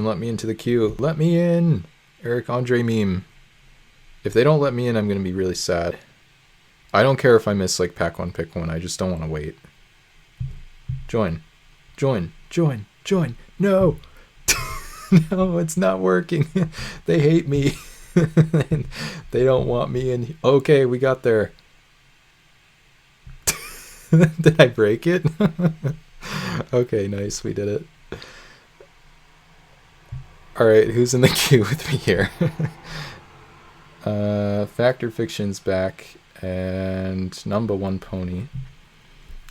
Let me into the queue. Let me in! Eric Andre meme. If they don't let me in, I'm gonna be really sad. I don't care if I miss like pack one, pick one. I just don't want to wait. Join. Join. Join. Join. No! No, it's not working. They hate me. They don't want me in. Okay, we got there. Did I break it? Okay, nice. We did it. Alright, who's in the queue with me here? Factor Fiction's back, and number one pony.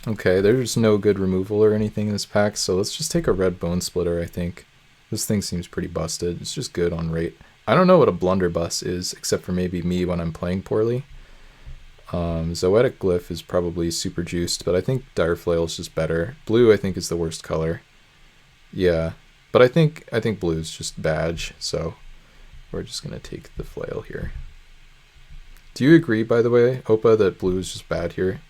Okay, there's no good removal or anything in this pack, so let's just take a red Bone Splitter, I think. This thing seems pretty busted. It's just good on rate. I don't know what a blunderbuss is, except for maybe me when I'm playing poorly. Zoetic Glyph is probably super juiced, but I think Dire Flail is just better. Blue, I think, is the worst color. Yeah, but I think blue is just badge, so we're just gonna take the flail here. Do you agree, by the way, Opa, that blue is just bad here?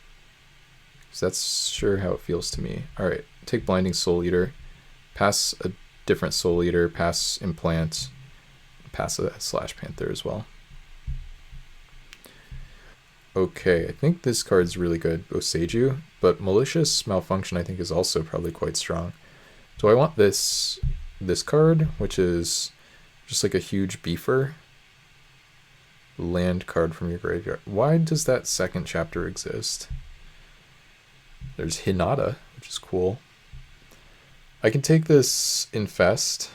Because that's sure how it feels to me. Alright, take Blinding Soul Eater, pass a different Soul Eater, pass Implant, pass a Slash Panther as well. Okay, I think this card's really good, Boseiju, but Malicious Malfunction I think is also probably quite strong. Do I want this card, which is just like a huge beefer? Land card from your graveyard. Why does that second chapter exist? There's Hinata, which is cool. I can take this Infest.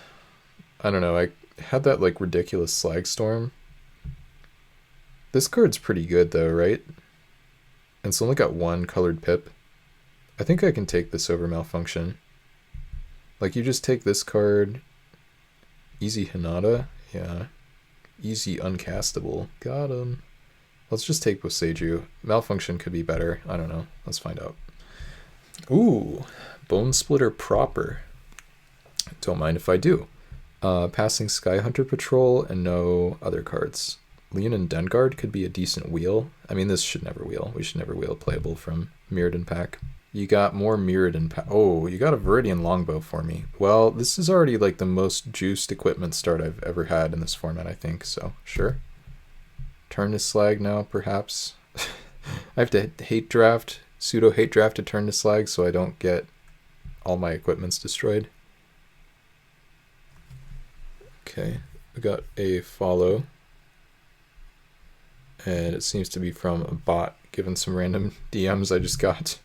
I don't know, I had that like ridiculous Slag Storm. This card's pretty good though, right? And it's only got one colored pip. I think I can take this over Malfunction. Like, you just take this card. Easy Hinata. Yeah. Easy uncastable. Got him. Let's just take Boseiju. Malfunction could be better. I don't know. Let's find out. Ooh. Bone Splitter proper. Don't mind if I do. Passing Sky Hunter Patrol and no other cards. Leon and Dengard could be a decent wheel. I mean, this should never wheel. We should never wheel playable from Mirrodin pack. You got more Mirrodin pack. Oh, you got a Viridian Longbow for me. Well, this is already like the most juiced equipment start I've ever had in this format, I think. So, sure. Turn to Slag now, perhaps. I have to hate draft, pseudo hate draft to turn to Slag so I don't get all my equipments destroyed. Okay, we got a follow. And it seems to be from a bot, given some random DMs I just got.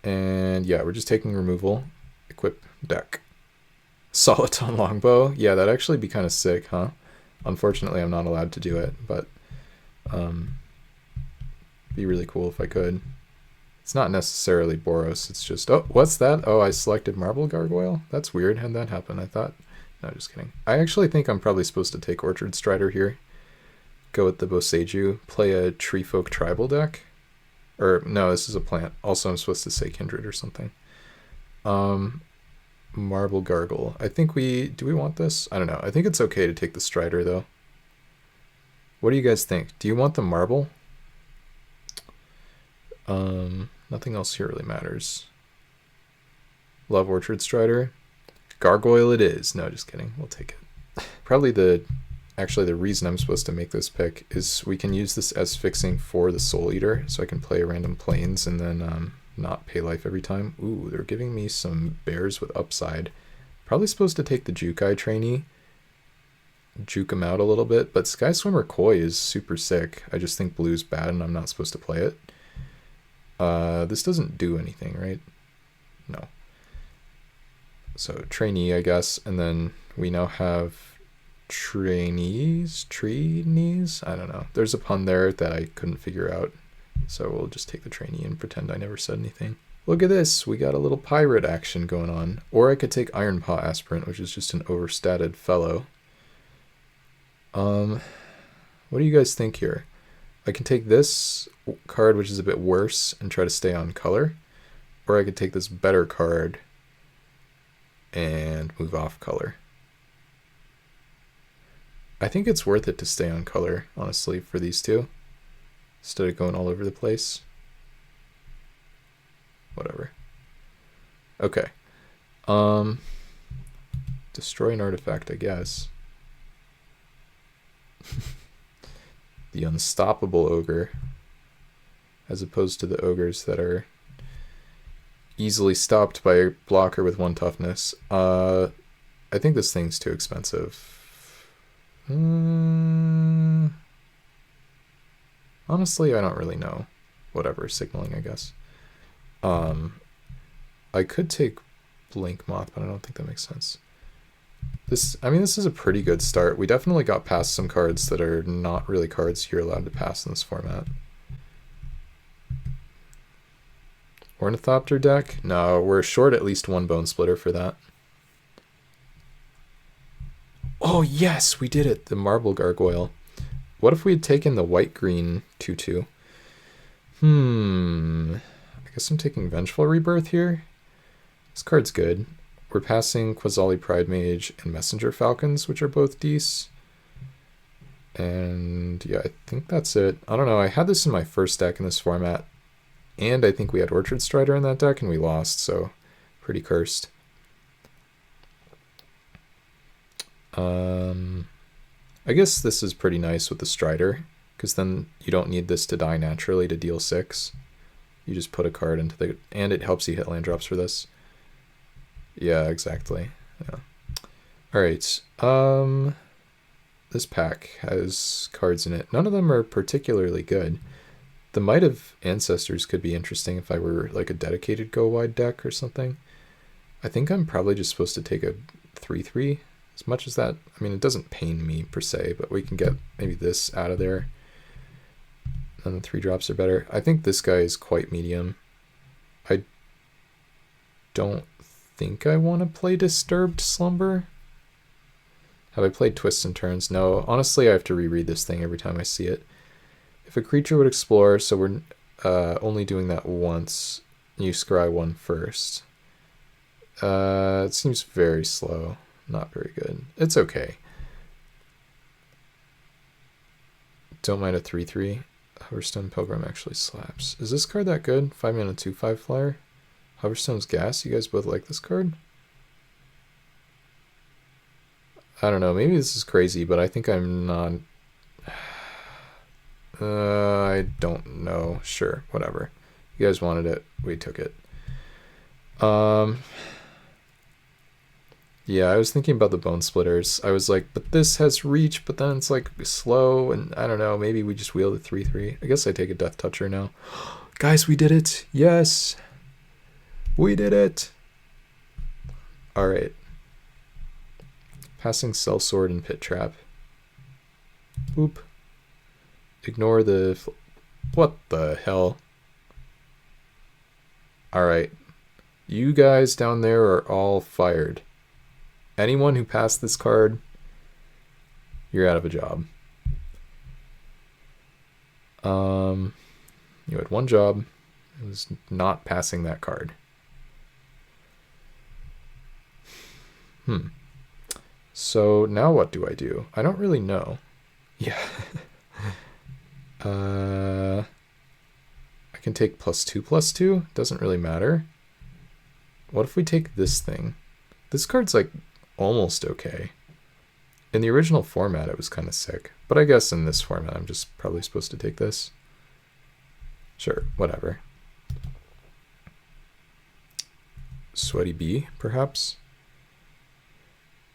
And yeah, we're just taking removal. Equip deck. Soliton Longbow. Yeah, that'd actually be kind of sick, huh? Unfortunately, I'm not allowed to do it, but be really cool if I could. It's not necessarily Boros, it's just, oh, what's that? Oh, I selected Marble Gargoyle? That's weird. How'd that happen? I thought, no, just kidding. I actually think I'm probably supposed to take Orchard Strider here. Go with the Boseiju, play a Tree Folk Tribal deck. Or, no, this is a plant. Also, I'm supposed to say Kindred or something. Marble Gargle. I think do we want this? I don't know. I think it's okay to take the Strider, though. What do you guys think? Do you want the Marble? Nothing else here really matters. Love Orchard Strider. Gargoyle it is. No, just kidding. We'll take it. Probably actually the reason I'm supposed to make this pick is we can use this as fixing for the Soul Eater, so I can play random planes and then not pay life every time. Ooh, they're giving me some bears with upside. Probably supposed to take the Jukai trainee, juke him out a little bit, but Sky Swimmer Koi is super sick. I just think blue's bad and I'm not supposed to play it. This doesn't do anything, right? No. So trainee, I guess, and then we now have trainees? I don't know. There's a pun there that I couldn't figure out. So we'll just take the trainee and pretend I never said anything. Look at this. We got a little pirate action going on. Or I could take Iron Paw Aspirant, which is just an overstated fellow. What do you guys think here? I can take this card, which is a bit worse, and try to stay on color. Or I could take this better card and move off color. I think it's worth it to stay on color, honestly, for these two, instead of going all over the place. Whatever. Okay. Destroy an artifact, I guess. The unstoppable ogre, as opposed to the ogres that are easily stopped by a blocker with 1 toughness. I think this thing's too expensive. Honestly, I don't really know. Whatever, signaling, I guess. I could take Blink Moth, but I don't think that makes sense. This is a pretty good start. We definitely got past some cards that are not really cards you're allowed to pass in this format. Ornithopter deck? No, we're short at least 1 Bone Splitter for that. Oh yes, we did it! The Marble Gargoyle. What if we had taken the white-green 2/2? I guess I'm taking Vengeful Rebirth here. This card's good. We're passing Quasali Pride Mage and Messenger Falcons, which are both decent. And yeah, I think that's it. I don't know, I had this in my first deck in this format, and I think we had Orchard Strider in that deck, and we lost, so pretty cursed. I guess this is pretty nice with the Strider, because then you don't need this to die naturally to deal 6. You just put a card into the... and it helps you hit land drops for this. Yeah, exactly. Yeah. Alright. This pack has cards in it. None of them are particularly good. The Might of Ancestors could be interesting if I were like a dedicated go-wide deck or something. I think I'm probably just supposed to take a 3/3. As much as that, I mean, it doesn't pain me per se, but we can get maybe this out of there. And the 3-drops are better. I think this guy is quite medium. I don't think I want to play Disturbed Slumber. Have I played Twists and Turns? No, honestly, I have to reread this thing every time I see it. If a creature would explore, so we're only doing that once, you scry 1 first. It seems very slow. Not very good. It's okay. Don't mind a 3/3. Hoverstone Pilgrim actually slaps. Is this card that good? 5 mana 2/5 flyer. Hoverstone's Gas. You guys both like this card? I don't know. Maybe this is crazy, but I think I'm not... I don't know. Sure. Whatever. You guys wanted it. We took it. Yeah, I was thinking about the Bone Splitters. I was like, but this has reach, but then it's like slow, and I don't know, maybe we just wheel the 3/3. I guess I take a Death Toucher now. Guys, we did it! Yes! We did it! Alright. Passing Sellsword and Pit Trap. Boop. Ignore the... What the hell? Alright. You guys down there are all fired. Anyone who passed this card, you're out of a job. You had 1 job. It was not passing that card. So now what do I do? I don't really know. Yeah. I can take +2/+2. Doesn't really matter. What if we take this thing? This card's like almost okay. In the original format, it was kind of sick. But I guess in this format, I'm just probably supposed to take this. Sure, whatever. Sweaty Bee, perhaps?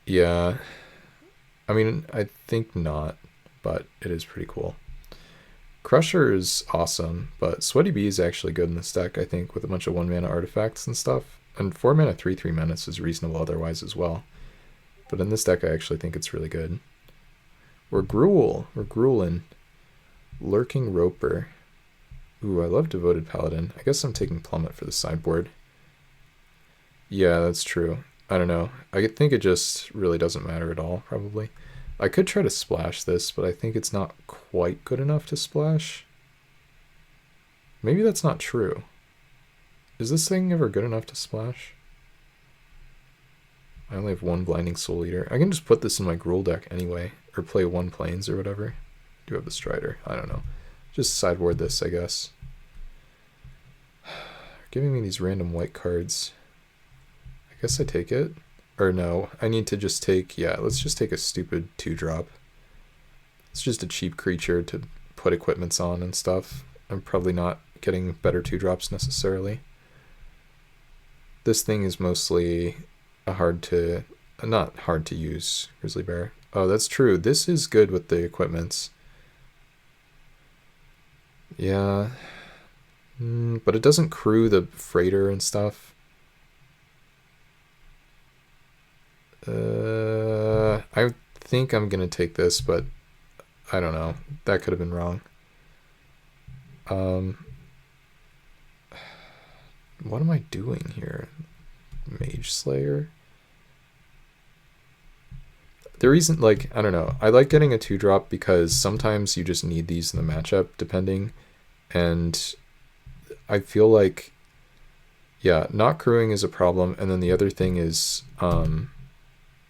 Yeah. I mean, I think not, but it is pretty cool. Crusher is awesome, but Sweaty Bee is actually good in this deck, I think, with a bunch of 1-mana artifacts and stuff. And 4-mana 3/3 menace is reasonable otherwise as well. But in this deck, I actually think it's really good. We're grueling. Lurking Roper. Ooh, I love Devoted Paladin. I guess I'm taking Plummet for the sideboard. Yeah, that's true. I don't know. I think it just really doesn't matter at all, probably. I could try to splash this, but I think it's not quite good enough to splash. Maybe that's not true. Is this thing ever good enough to splash? I only have 1 Blinding Soul Eater. I can just put this in my Gruul deck anyway, or play 1 Plains or whatever. Do have the Strider. I don't know. Just sideboard this, I guess. Giving me these random white cards. I guess I take it. Or no, I need to just take, yeah, let's just take a stupid 2-drop. It's just a cheap creature to put equipments on and stuff. I'm probably not getting better 2-drops necessarily. This thing is mostly not hard to use Grizzly Bear. Oh, that's true. This is good with the equipments. Yeah. But it doesn't crew the freighter and stuff. I think I'm going to take this, but I don't know. That could have been wrong. What am I doing here? Mage Slayer? The reason, like, I don't know. I like getting a 2-drop because sometimes you just need these in the matchup, depending. And I feel like, yeah, not crewing is a problem. And then the other thing is,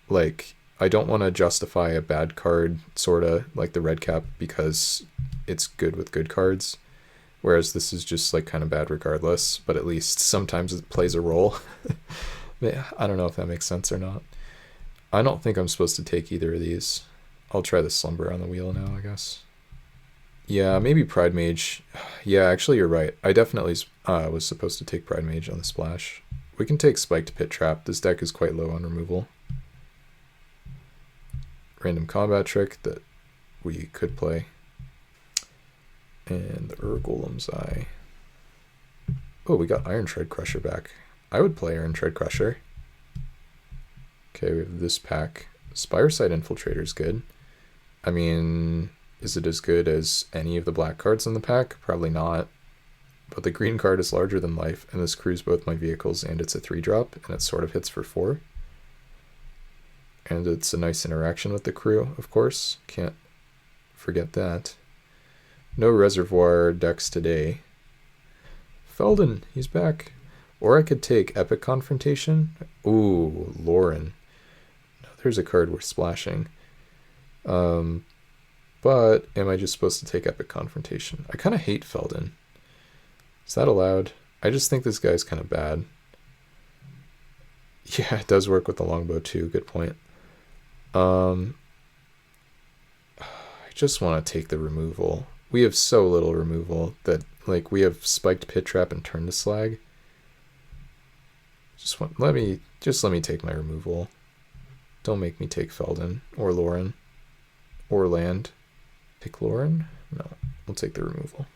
like, I don't want to justify a bad card, sort of, like the red cap, because it's good with good cards. Whereas this is just, like, kind of bad regardless. But at least sometimes it plays a role. I don't know if that makes sense or not. I don't think I'm supposed to take either of these. I'll try the Slumber on the wheel now, I guess. Yeah, maybe Pride Mage. Yeah, actually, you're right. I definitely was supposed to take Pride Mage on the splash. We can take Spiked Pit Trap. This deck is quite low on removal. Random Combat Trick that we could play. And the Golem's Eye. Oh, we got Iron Tread Crusher back. I would play Iron Tread Crusher. Okay, we have this pack. Spireside Infiltrator is good. I mean, is it as good as any of the black cards in the pack? Probably not. But the green card is larger than life, and this crews both my vehicles, and it's a 3-drop, and it sort of hits for 4. And it's a nice interaction with the crew, of course. Can't forget that. No Reservoir decks today. Felden, he's back. Or I could take Epic Confrontation. Ooh, Lauren. There's a card worth splashing. But am I just supposed to take Epic Confrontation? I kind of hate Felden. Is that allowed? I just think this guy's kind of bad. Yeah, it does work with the longbow too. Good point. I just want to take the removal. We have so little removal that, like, we have Spiked Pit Trap and Turn to Slag. Let me take my removal. Don't make me take Felden or Lauren or land. Pick Lauren? No, we'll take the removal.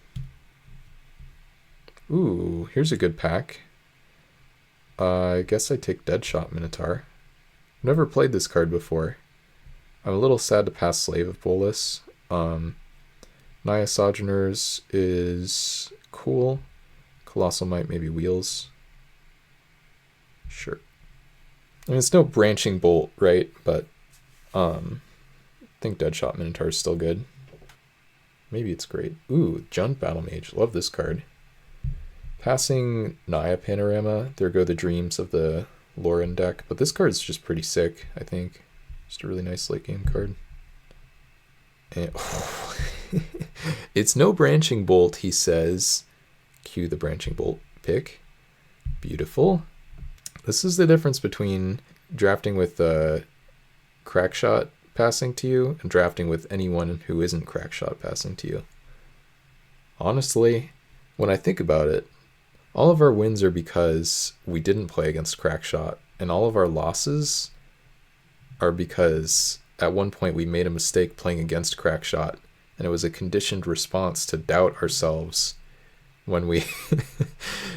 Ooh, here's a good pack. I guess I take Deadshot Minotaur. I've never played this card before. I'm a little sad to pass Slave of Bolus. Naya Sojourners is cool. Colossal Might, maybe Wheels. Sure. I mean, it's no Branching Bolt, right? But I think Deadshot Minotaur is still good. Maybe it's great. Ooh, Jund Battle Mage. Love this card. Passing Naya Panorama. There go the dreams of the Lauren deck. But this card's just pretty sick, I think. Just a really nice late game card. And, oh. It's no Branching Bolt, he says. Cue the Branching Bolt pick. Beautiful. This is the difference between drafting with Crackshot passing to you and drafting with anyone who isn't Crackshot passing to you. Honestly, when I think about it, all of our wins are because we didn't play against Crackshot, and all of our losses are because at one point we made a mistake playing against Crackshot, and it was a conditioned response to doubt ourselves. When we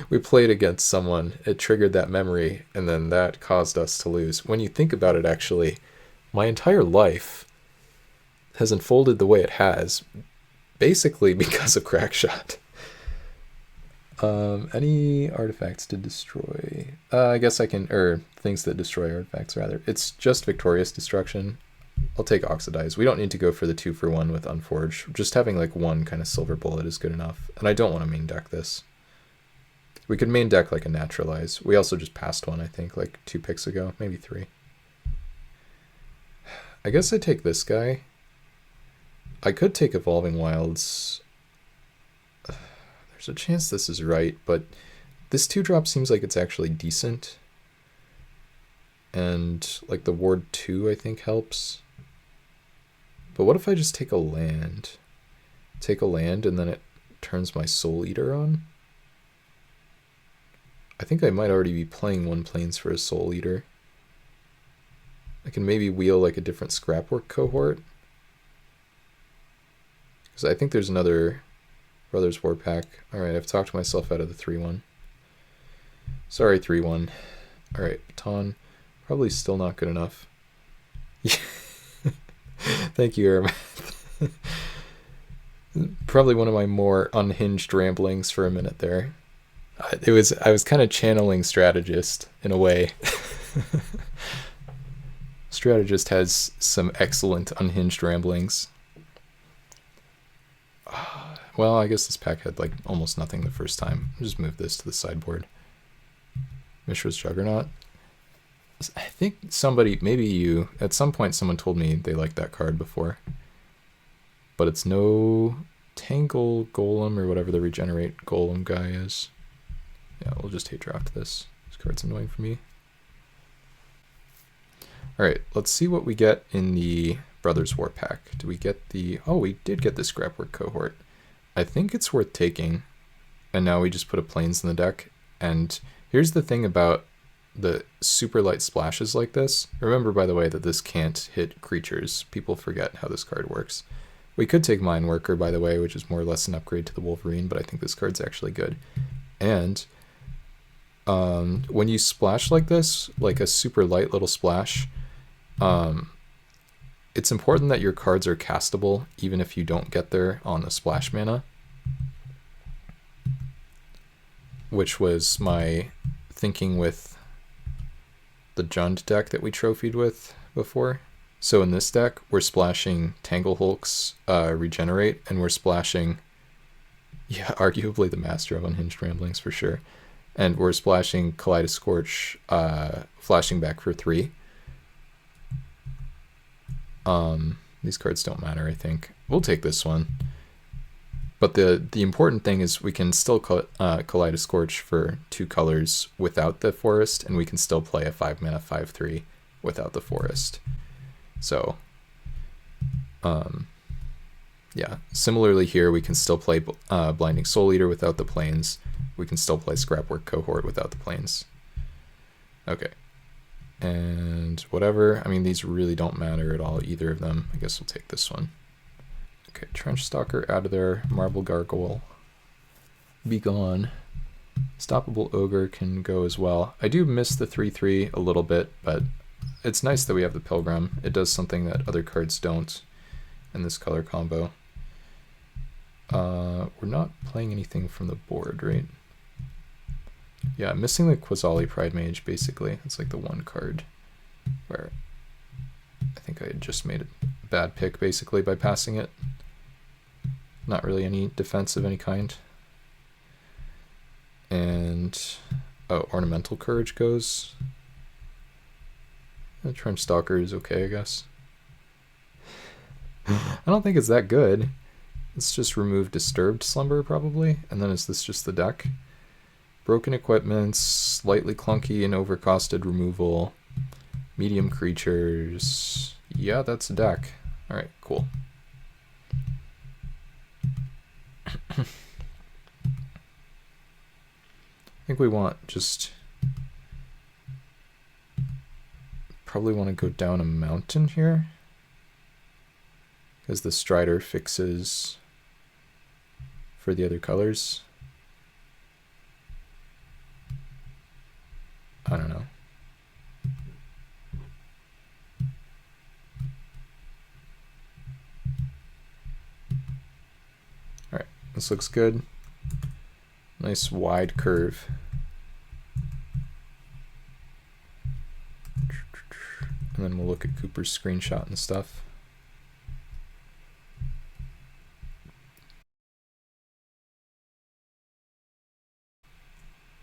we played against someone, it triggered that memory, and then that caused us to lose. When you think about it, actually, my entire life has unfolded the way it has, basically because of Crackshot. Any artifacts to destroy? I guess I can, or things that destroy artifacts, rather. It's just Victorious Destruction. I'll take Oxidize. We don't need to go for the 2-for-1 with Unforge. Just having like one kind of Silver Bullet is good enough. And I don't want to main deck this. We could main deck like a Naturalize. We also just passed one, I think, like 2 picks ago. Maybe 3. I guess I take this guy. I could take Evolving Wilds. There's a chance this is right, but this 2-drop seems like it's actually decent. and like the ward 2 I think helps. But what if I just take a land? Take a land and then it turns my Soul Eater on? I think I might already be playing 1 plains for a Soul Eater. I can maybe wheel like a different Scrapwork cohort. Because I think there's another Brothers War pack. Alright, I've talked myself out of the 3-1. Sorry, 3-1. Alright, Baton. Probably still not good enough. Thank you, Airmath. Probably one of my more unhinged ramblings for a minute there. I was kind of channeling Strategist in a way. Strategist has some excellent unhinged ramblings. Well, I guess this pack had like almost nothing the first time. I'll just move this to the sideboard. Mishra's Juggernaut. I think somebody, maybe you, at some point someone told me they liked that card before. But it's no Tangle Golem or whatever the Regenerate Golem guy is. Yeah, we'll just hate draft this. This card's annoying for me. Alright, let's see what we get in the Brothers War pack. Do we get the... Oh, we did get the Scrapwork cohort. I think it's worth taking. And now we just put a plains in the deck. And here's the thing about the super light splashes like this. Remember, by the way, that this can't hit creatures. People forget how this card works. We could take Mine Worker, by the way, which is more or less an upgrade to the Wolverine, but I think this card's actually good. And when you splash like this, like a super light little splash, it's important that your cards are castable, even if you don't get there on the splash mana. Which was my thinking with the Jund deck that we trophied with before. So in this deck, we're splashing Tanglehulk's Regenerate, and we're splashing, yeah, arguably the master of Unhinged Ramblings for sure. And we're splashing Kaleidoscorch, flashing back for 3. These cards don't matter, I think. We'll take this one. But the important thing is we can still Kaleidoscorch for 2 colors without the forest, and we can still play a 5-mana 5/3 without the forest. So, yeah. Similarly here, we can still play Blinding Soul Eater without the plains. We can still play Scrapwork Cohort without the plains. Okay. And whatever. I mean, these really don't matter at all, either of them. I guess we'll take this one. Okay, Trench Stalker out of there. Marble Gargoyle. Be gone. Stoppable Ogre can go as well. I do miss the 3/3 a little bit, but it's nice that we have the Pilgrim. It does something that other cards don't in this color combo. We're not playing anything from the board, right? Yeah, I'm missing the Quasali Pride Mage, basically. It's like the one card where I think I had just made a bad pick, basically, by passing it. Not really any defense of any kind. And, oh, Ornamental Courage goes. The Trench Stalker is okay, I guess. I don't think it's that good. Let's just remove Disturbed Slumber, probably. And then is this just the deck? Broken Equipment, slightly clunky and overcosted removal. Medium creatures. Yeah, that's a deck. Alright, cool. I think we want just... Probably want to go down a mountain here. Because the Strider fixes for the other colors. I don't know. Alright, this looks good. Nice wide curve. And then we'll look at Cooper's screenshot and stuff.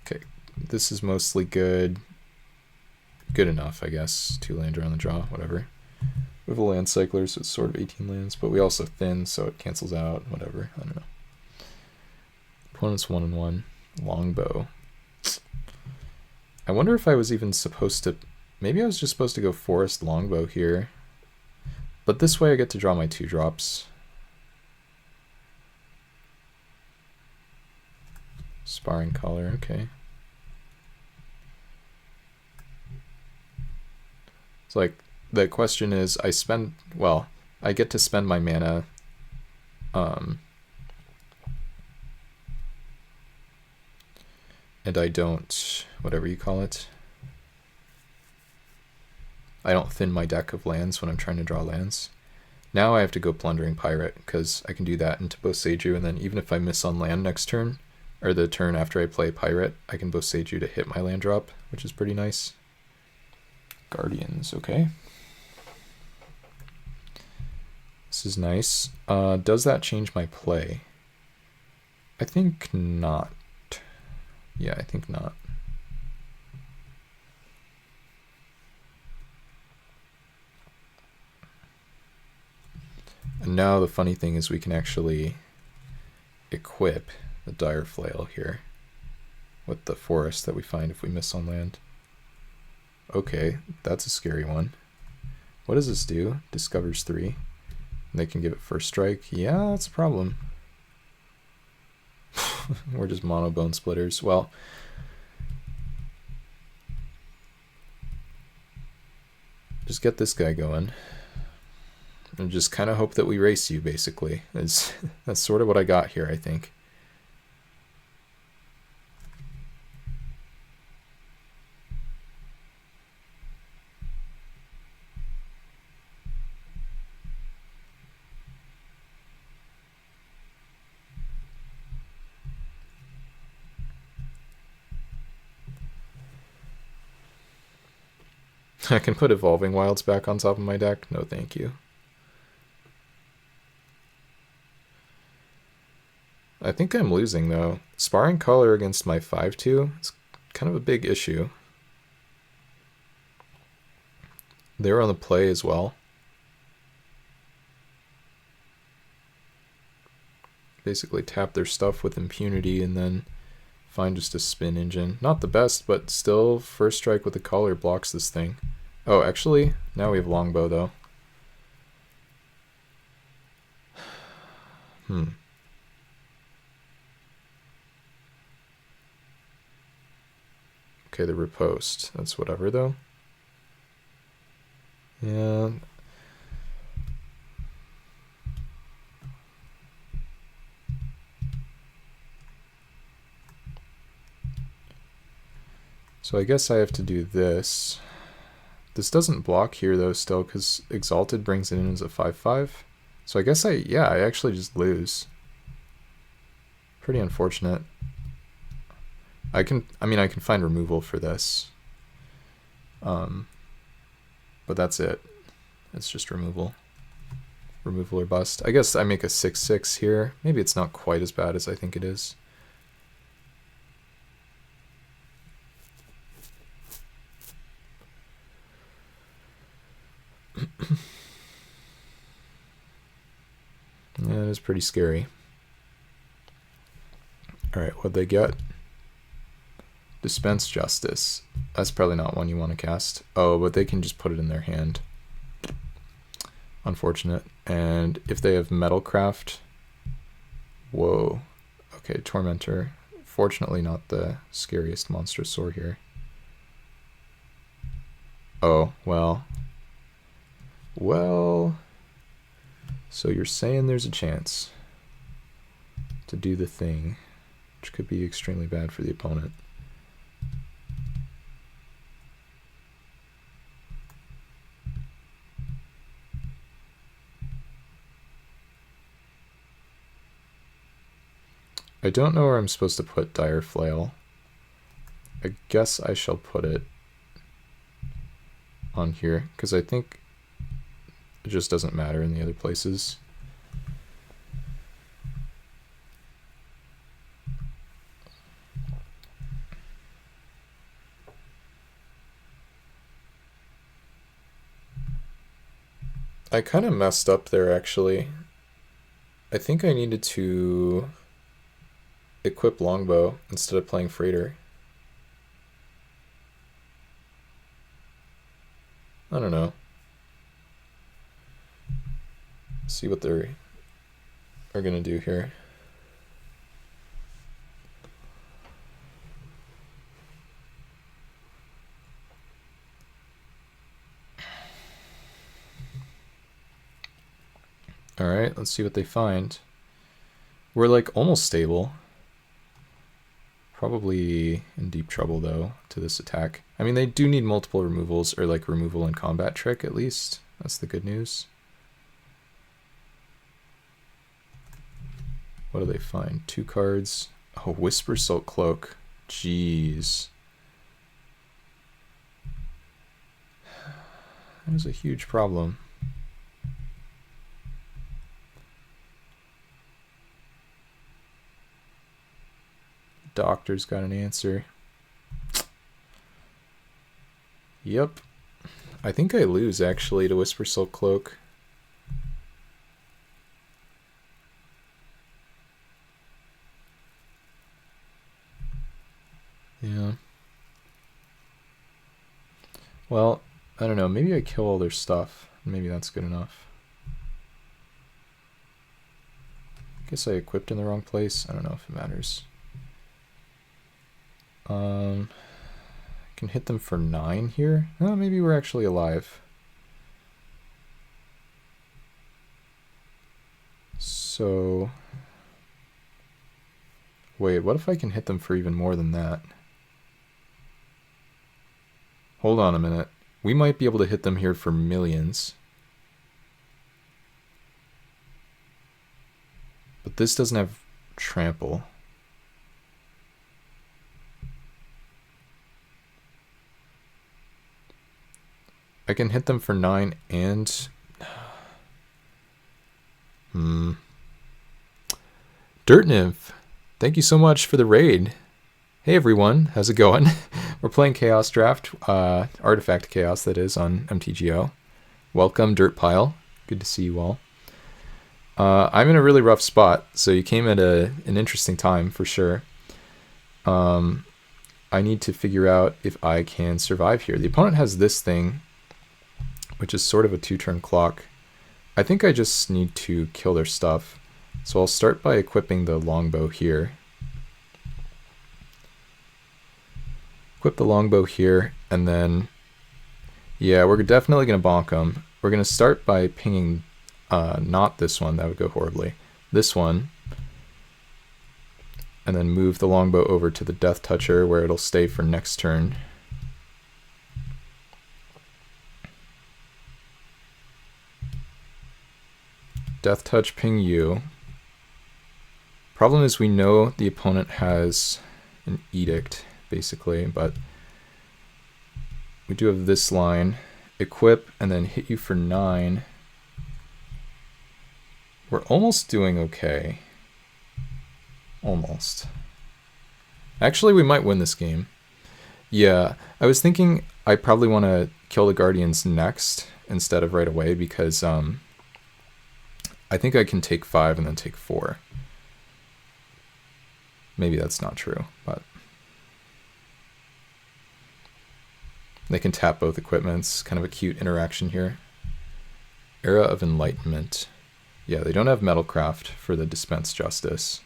Okay, this is mostly good. Good enough, I guess. 2 lander on the draw, whatever. We have a land cycler, so it's sort of 18 lands, but we also thin, so it cancels out, whatever. I don't know. Opponent's 1/1. Longbow. I wonder if I was even supposed to Maybe I was just supposed to go Forest Longbow here. But this way I get to draw my 2-drops. Sparring Color, okay. It's like, the question is, I get to spend my mana and I don't, whatever you call it, I don't thin my deck of lands when I'm trying to draw lands. Now I have to go Plundering Pirate, because I can do that into Boseiju, and then even if I miss on land next turn, or the turn after I play Pirate, I can Boseiju to hit my land drop, which is pretty nice. Guardians, okay. This is nice. Does that change my play? I think not. Yeah, I think not. And now the funny thing is we can actually equip the Dire Flail here with the forest that we find if we miss on land. Okay, that's a scary one. What does this do? Discovers 3. And they can give it first strike. Yeah, that's a problem. We're just mono bone splitters. Well, just get this guy going. And just kind of hope that we race you, basically. That's sort of what I got here, I think. I can put Evolving Wilds back on top of my deck. No, thank you. I think I'm losing, though. Sparring Color against my 5/2 is kind of a big issue. They're on the play as well. Basically tap their stuff with impunity and then find just a spin engine. Not the best, but still first strike with the collar blocks this thing. Oh, actually, now we have Longbow, though. Okay, the riposte. That's whatever, though. Yeah. So I guess I have to do this. This doesn't block here, though, still, because Exalted brings it in as a 5/5. So I guess I actually just lose. Pretty unfortunate. I can find removal for this. But that's it. It's just removal. Removal or bust. I guess I make a 6/6 here. Maybe it's not quite as bad as I think it is. Yeah, it is pretty scary. Alright, what'd they get? Dispense Justice. That's probably not one you want to cast. Oh, but they can just put it in their hand. Unfortunate. And if they have Metalcraft... Whoa. Okay, Tormentor. Fortunately not the scariest Monstrosaur here. Oh, well... Well... So you're saying there's a chance to do the thing, which could be extremely bad for the opponent. I don't know where I'm supposed to put Dire Flail. I guess I shall put it on here, because I think it just doesn't matter in the other places. I kind of messed up there, actually. I think I needed to equip Longbow instead of playing Freighter. I don't know. See what they're gonna do here. All right, let's see what they find. We're like almost stable. Probably in deep trouble though to this attack. I mean, they do need multiple removals, or like removal and combat trick at least. That's the good news. What do they find? 2 cards. Oh, Whisper Salt Cloak. Jeez. That is a huge problem. Doctor's got an answer. Yep. I think I lose actually to Whisper Silk Cloak. Yeah. Well, I don't know. Maybe I kill all their stuff. Maybe that's good enough. Guess I equipped in the wrong place. I don't know if it matters. I can hit them for 9 here. Oh, maybe we're actually alive. So, wait, what if I can hit them for even more than that? Hold on a minute. We might be able to hit them here for millions. But this doesn't have trample. I can hit them for 9 and... Dirt Nymph, thank you so much for the raid. Hey everyone, how's it going? We're playing Chaos Draft, Artifact Chaos that is, on MTGO. Welcome, Dirt Pile. Good to see you all. I'm in a really rough spot, so you came at an interesting time for sure. I need to figure out if I can survive here. The opponent has this thing, which is sort of a 2-turn clock. I think I just need to kill their stuff. So I'll start by equipping the longbow here. Equip the longbow here, and then, yeah, we're definitely going to bonk them. We're going to start by pinging, not this one, that would go horribly, this one, and then move the longbow over to the Death Toucher where it'll stay for next turn. Death Touch, ping you. Problem is we know the opponent has an Edict, basically, but we do have this line. Equip and then hit you for 9. We're almost doing okay. Almost. Actually, we might win this game. Yeah, I was thinking I probably want to kill the Guardians next instead of right away because I think I can take 5 and then take 4. Maybe that's not true, but they can tap both equipments. Kind of a cute interaction here. Era of Enlightenment. Yeah, they don't have Metalcraft for the Dispense Justice,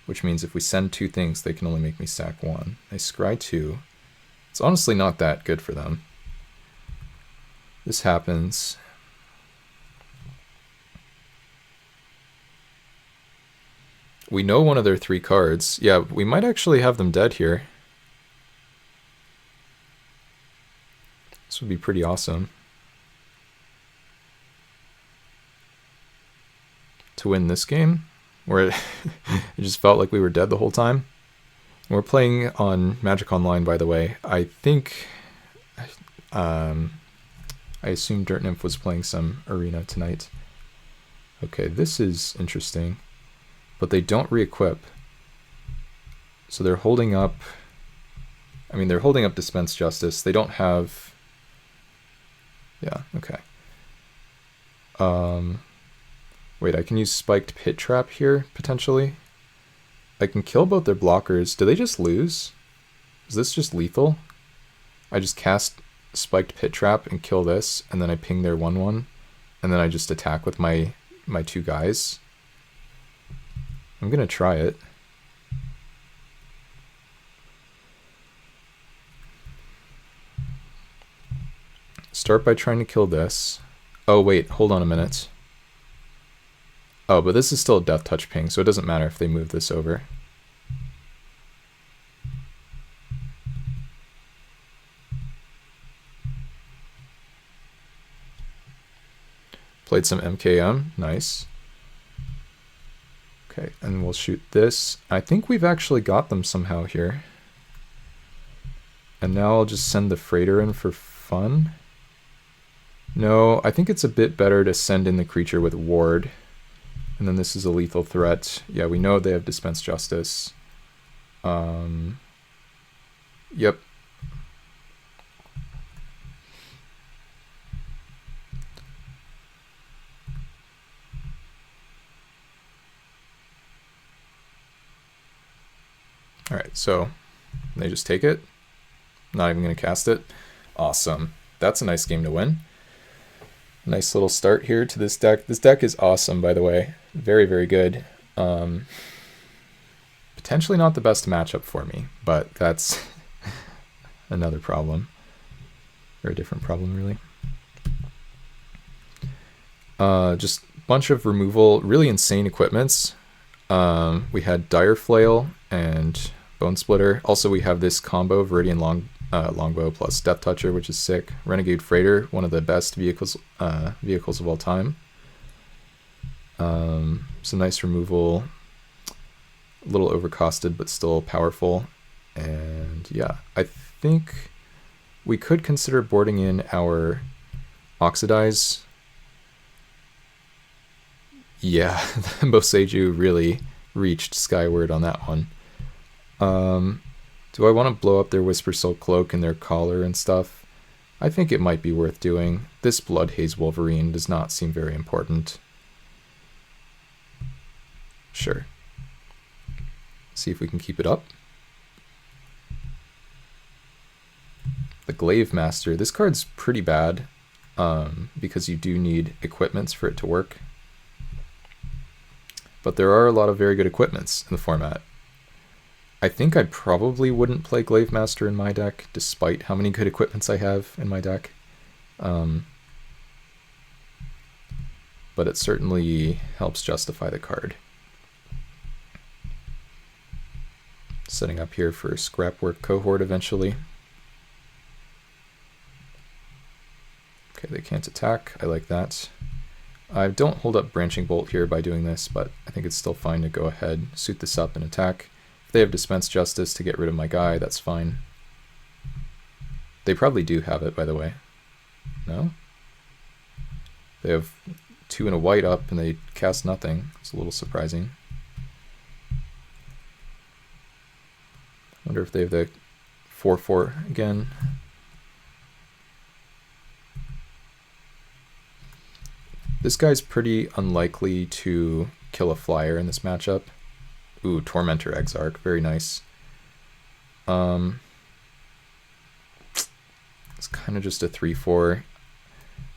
which means if we send 2 things, they can only make me sack 1. They scry 2. It's honestly not that good for them. This happens. We know one of their 3 cards. Yeah, we might actually have them dead here. This would be pretty awesome. To win this game, where it just felt like we were dead the whole time. We're playing on Magic Online, by the way. I think, I assume Dirt Nymph was playing some Arena tonight. Okay, this is interesting. But they don't re-equip. So they're holding up... I mean, they're holding up Dispense Justice. They don't have... Yeah, okay. Wait, I can use Spiked Pit Trap here, potentially. I can kill both their blockers. Do they just lose? Is this just lethal? I just cast spiked pit trap and kill this, and then I ping their 1/1, and then I just attack with my 2 guys. I'm gonna try it. Start by trying to kill this. Oh wait, hold on a minute. Oh, but this is still a death touch ping, so it doesn't matter if they move this over. Played some MKM, nice. Okay, and we'll shoot this. I think we've actually got them somehow here. And now I'll just send the freighter in for fun. No, I think it's a bit better to send in the creature with ward. And then this is a lethal threat. Yeah, we know they have Dispense Justice. Yep. Alright, so they just take it. Not even going to cast it. Awesome. That's a nice game to win. Nice little start here to this deck. This deck is awesome, by the way. Very, very good. Potentially not the best matchup for me, but that's another problem. Or a different problem, really. Just a bunch of removal, really insane equipments. We had Dire Flail and Bone Splitter. Also, we have this combo, Viridian Longbow plus Death Toucher, which is sick. Renegade Freighter, one of the best vehicles of all time. Some nice removal. A little overcosted, but still powerful. And yeah, I think we could consider boarding in our Oxidize. Yeah, Boseiju really reached skyward on that one. Do I want to blow up their Whisper Silk Cloak and their collar and stuff? I think it might be worth doing. This Blood Haze Wolverine does not seem very important. Sure. See if we can keep it up. The Glaive Master. This card's pretty bad because you do need equipments for it to work. But there are a lot of very good equipments in the format. I think I probably wouldn't play Glaive Master in my deck, despite how many good equipments I have in my deck. But it certainly helps justify the card. Setting up here for Scrapwork Cohort eventually. Okay, they can't attack. I like that. I don't hold up Branching Bolt here by doing this, but I think it's still fine to go ahead, suit this up and attack. If they have Dispense Justice to get rid of my guy, that's fine. They probably do have it, by the way. No? They have 2 and a white up and they cast nothing. It's a little surprising. Wonder if they have the 4/4 again. This guy's pretty unlikely to kill a flyer in this matchup. Ooh, Tormentor Exarch, very nice. It's kind of just a 3/4.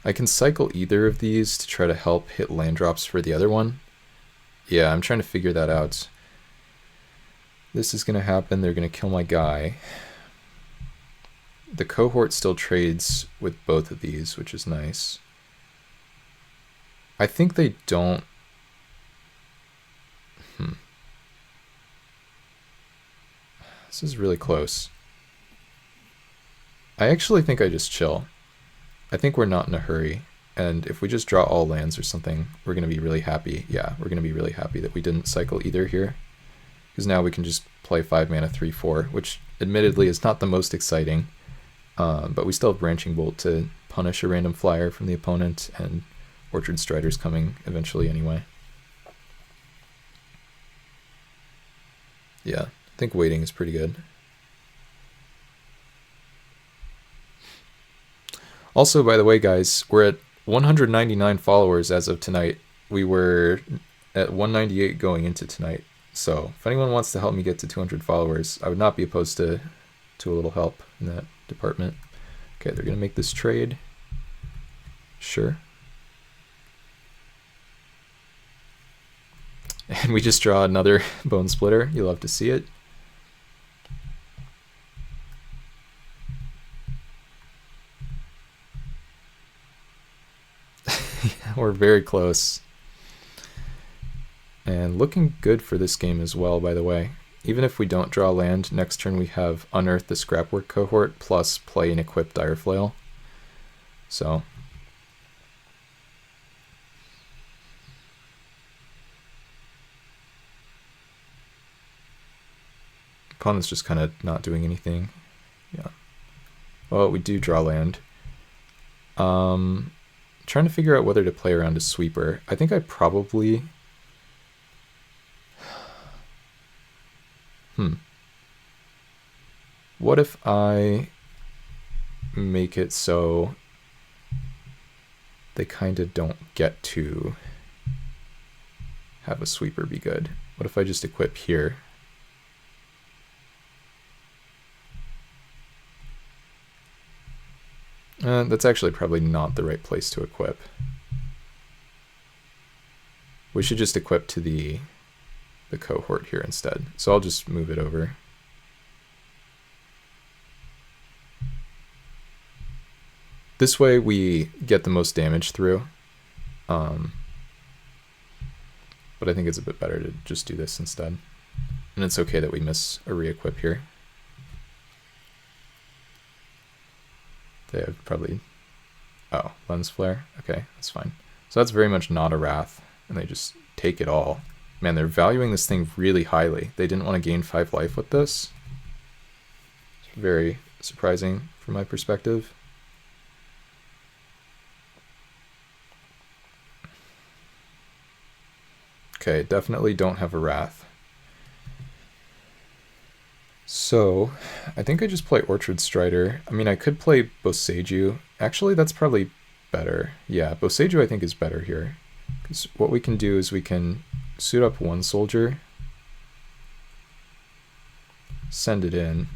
I can cycle either of these to try to help hit land drops for the other one. Yeah, I'm trying to figure that out. This is going to happen. They're going to kill my guy. The cohort still trades with both of these, which is nice. I think they don't... This is really close. I actually think I just chill. I think we're not in a hurry. And if we just draw all lands or something, we're going to be really happy. Yeah, we're going to be really happy that we didn't cycle either here. Because now we can just play 5 mana 3/4, which admittedly is not the most exciting. But we still have Branching Bolt to punish a random flyer from the opponent, and Orchard Strider's coming eventually anyway. Yeah, I think waiting is pretty good. Also, by the way, guys, we're at 199 followers as of tonight. We were at 198 going into tonight. So if anyone wants to help me get to 200 followers, I would not be opposed to a little help in that department. Okay, they're gonna make this trade. Sure. And we just draw another Bone Splitter. You'll love to see it. We're very close. And looking good for this game as well, by the way. Even if we don't draw land, next turn we have Unearth the Scrapwork Cohort plus play and equip Dire Flail. So opponent's just kind of not doing anything. Yeah. Well, we do draw land. Trying to figure out whether to play around a sweeper. I think I probably... What if I make it so they kind of don't get to have a sweeper be good? What if I just equip here? That's actually probably not the right place to equip. We should just equip to the cohort here instead. So I'll just move it over. This way we get the most damage through. But I think it's a bit better to just do this instead. And it's okay that we miss a re-equip here. They have probably... Oh, Lens Flare? Okay, that's fine. So that's very much not a Wrath, and they just take it all. Man, they're valuing this thing really highly. They didn't want to gain 5 life with this. It's very surprising from my perspective. Okay, definitely don't have a Wrath. So, I think I just play Orchard Strider. I mean, I could play Boseiju. Actually, that's probably better. Yeah, Boseiju I think is better here. Because what we can do is we can suit up one soldier, send it in,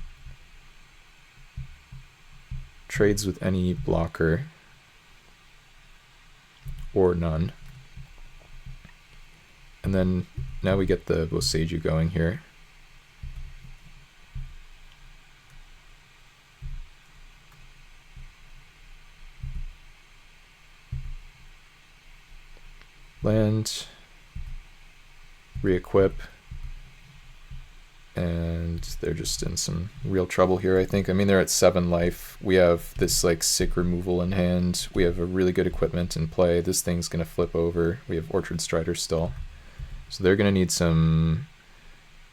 trades with any blocker, or none. And then now we get the Boseiju going here. Land, re-equip, and they're just in some real trouble here, I think. I mean, they're at 7 life. We have this like sick removal in hand. We have a really good equipment in play. This thing's gonna flip over. We have Orchard Strider still. So they're gonna need some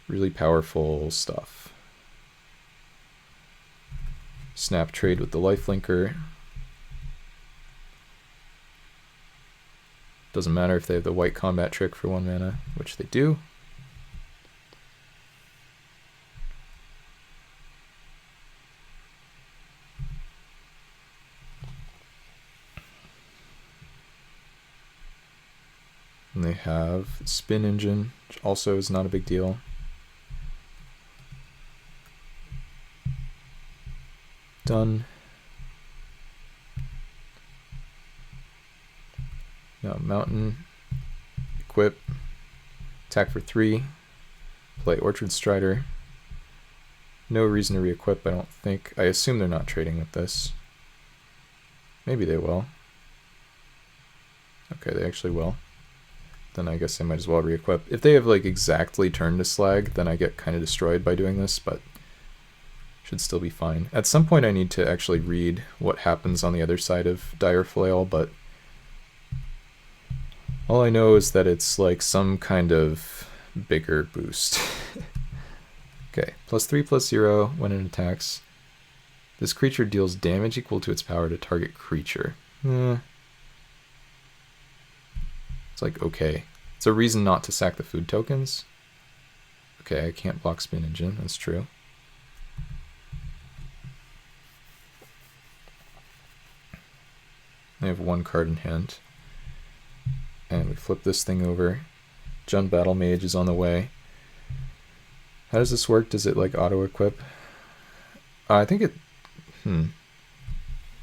really powerful stuff. Snap trade with the lifelinker. Doesn't matter if they have the white combat trick for 1 mana, which they do. And they have Spin Engine, which also is not a big deal. Done. Now Mountain, equip, attack for 3, play Orchard Strider. No reason to re-equip, I don't think. I assume they're not trading with this. Maybe they will. Okay, they actually will. Then I guess I might as well re-equip. If they have like exactly turned to Slag, then I get kind of destroyed by doing this, but should still be fine. At some point I need to actually read what happens on the other side of Dire Flail, but all I know is that it's like some kind of bigger boost. Okay, +3/+0 when it attacks. This creature deals damage equal to its power to target creature. It's like, okay. It's a reason not to sack the food tokens. Okay, I can't block Spin Engine, that's true. I have 1 card in hand. And we flip this thing over. Jund Battle Mage is on the way. How does this work? Does it like auto-equip? I think it...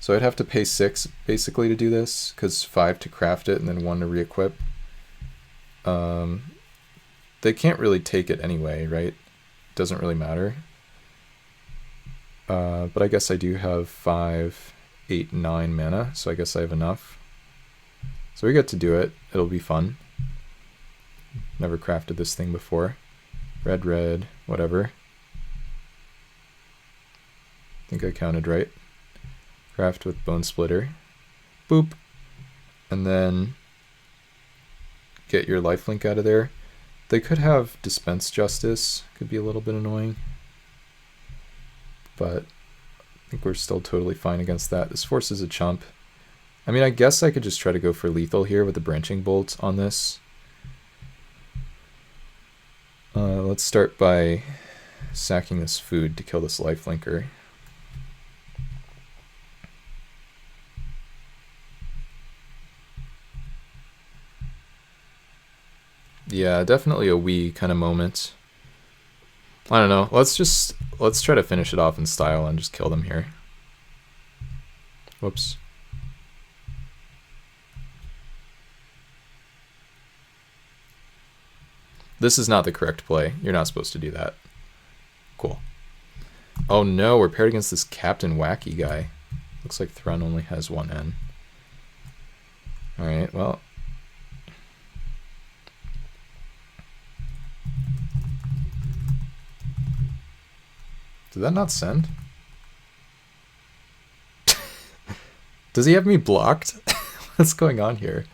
So I'd have to pay 6 basically to do this, because 5 to craft it and then 1 to re-equip. They can't really take it anyway, right? Doesn't really matter. But I guess I do have 5, 8, 9 mana, so I guess I have enough. So we get to do it. It'll be fun. Never crafted this thing before. Red, red, whatever. I think I counted right. Craft with Bone Splitter. Boop. And then get your lifelink out of there. They could have Dispense Justice. Could be a little bit annoying. But I think we're still totally fine against that. This forces a chump. I mean, I guess I could just try to go for lethal here with the Branching Bolt on this. Let's start by sacking this food to kill this lifelinker. Yeah, definitely a Wii kind of moment. I don't know. Let's try to finish it off in style and just kill them here. Whoops. This is not the correct play. You're not supposed to do that. Cool. Oh no, we're paired against this Captain Wacky guy. Looks like Thrun only has 1 N. Alright, well. Did that not send? Does he have me blocked? What's going on here?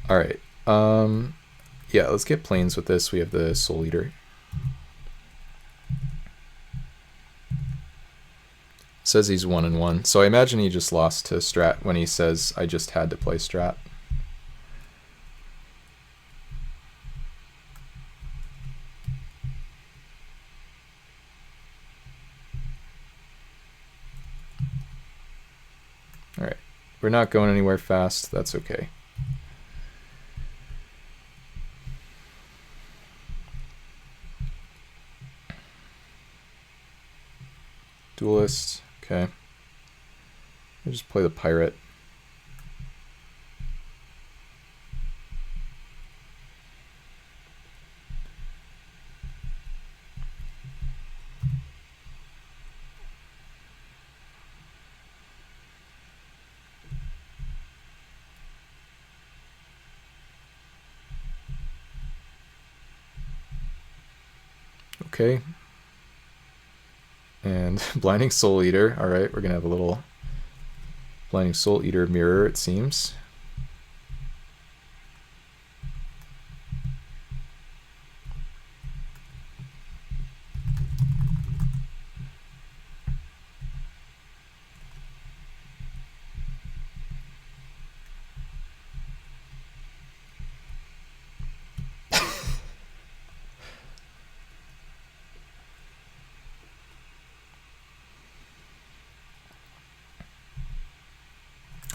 Alright, yeah, let's get planes with this. We have the Soul Eater. Says he's 1-1, so I imagine he just lost to Strat when he says I just had to play Strat. Alright, we're not going anywhere fast, that's okay. Duelist, okay. I'll just play the pirate. Okay. And Blinding Soul Eater. Alright, we're gonna have a little Blinding Soul Eater mirror, it seems.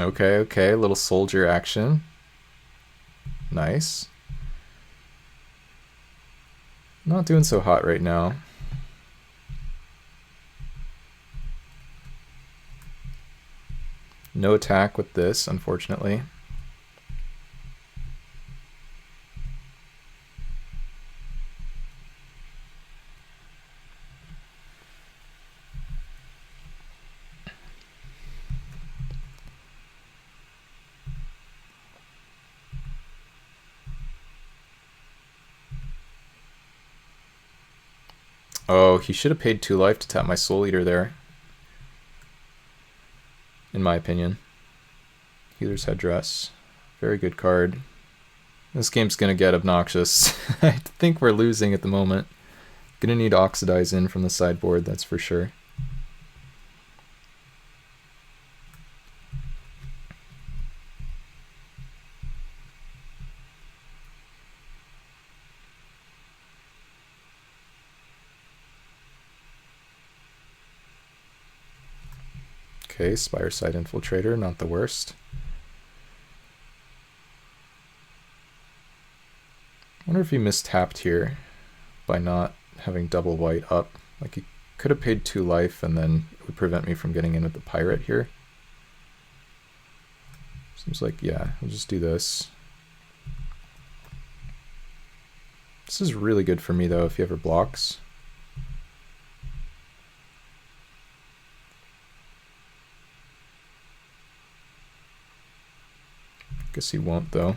Okay, okay, little soldier action. Nice. Not doing so hot right now. No attack with this, unfortunately. Oh, he should have paid 2 life to tap my Soul Eater there. In my opinion. Healer's Headdress. Very good card. This game's gonna get obnoxious. I think we're losing at the moment. Gonna need Oxidize in from the sideboard, that's for sure. Okay, Spire Side Infiltrator, not the worst. I wonder if he mistapped here by not having double white up. Like, he could have paid 2 life and then it would prevent me from getting in with the pirate here. Seems like, yeah, we'll just do this. This is really good for me, though, if he ever blocks. Guess he won't, though.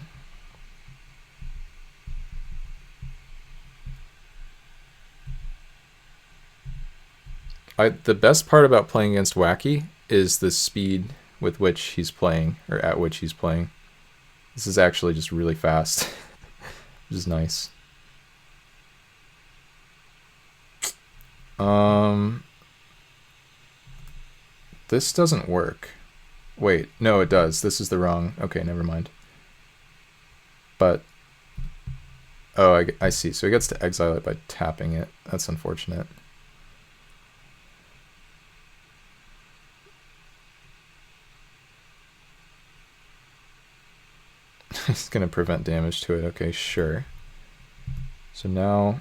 The best part about playing against Wacky is the speed with which he's playing, or at which he's playing. This is actually just really fast, which is nice. This doesn't work. Wait, no, it does. This is the wrong. Okay, never mind. But, oh, I see. So he gets to exile it by tapping it. That's unfortunate. It's going to prevent damage to it. Okay, sure. So now,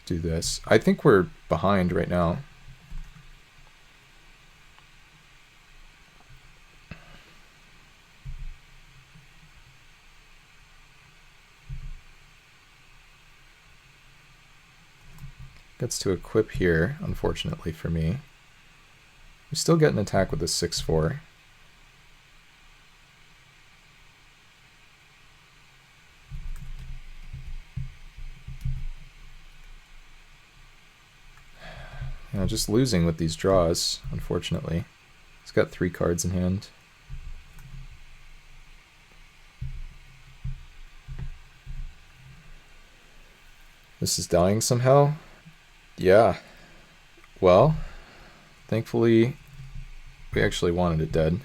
do this. I think we're behind right now. Gets to equip here, unfortunately for me. We still get an attack with a 6/4. Just losing with these draws, unfortunately. He's got 3 cards in hand. This is dying somehow? Yeah. Well, thankfully, we actually wanted it dead.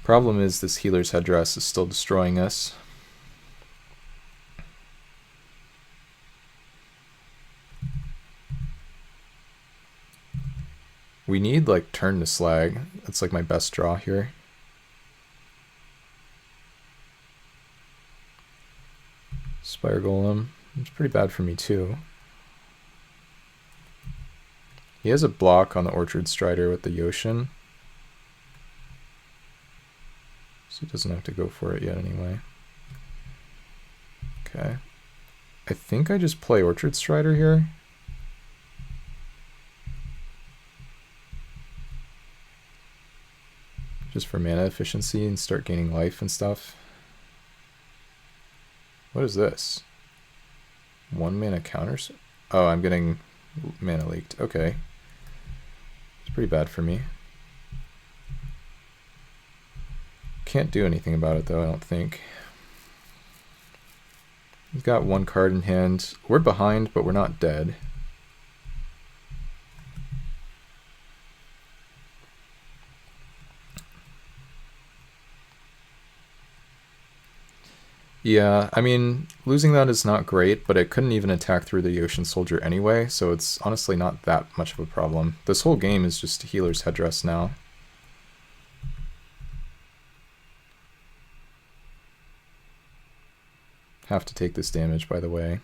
Problem is this healer's headdress is still destroying us. We need like turn to slag. That's like my best draw here. Spire Golem. It's pretty bad for me too. He has a block on the Orchard Strider with the Yoshin. So he doesn't have to go for it yet anyway. Okay. I think I just play Orchard Strider here. Just for mana efficiency and start gaining life and stuff. What is this? 1 mana counters? Oh, I'm getting mana leaked. Okay. It's pretty bad for me. Can't do anything about it though, I don't think. We've got 1 card in hand. We're behind, but we're not dead. Yeah, I mean, losing that is not great, but it couldn't even attack through the Ocean Soldier anyway, so it's honestly not that much of a problem. This whole game is just Healer's Headdress now. Have to take this damage, by the way.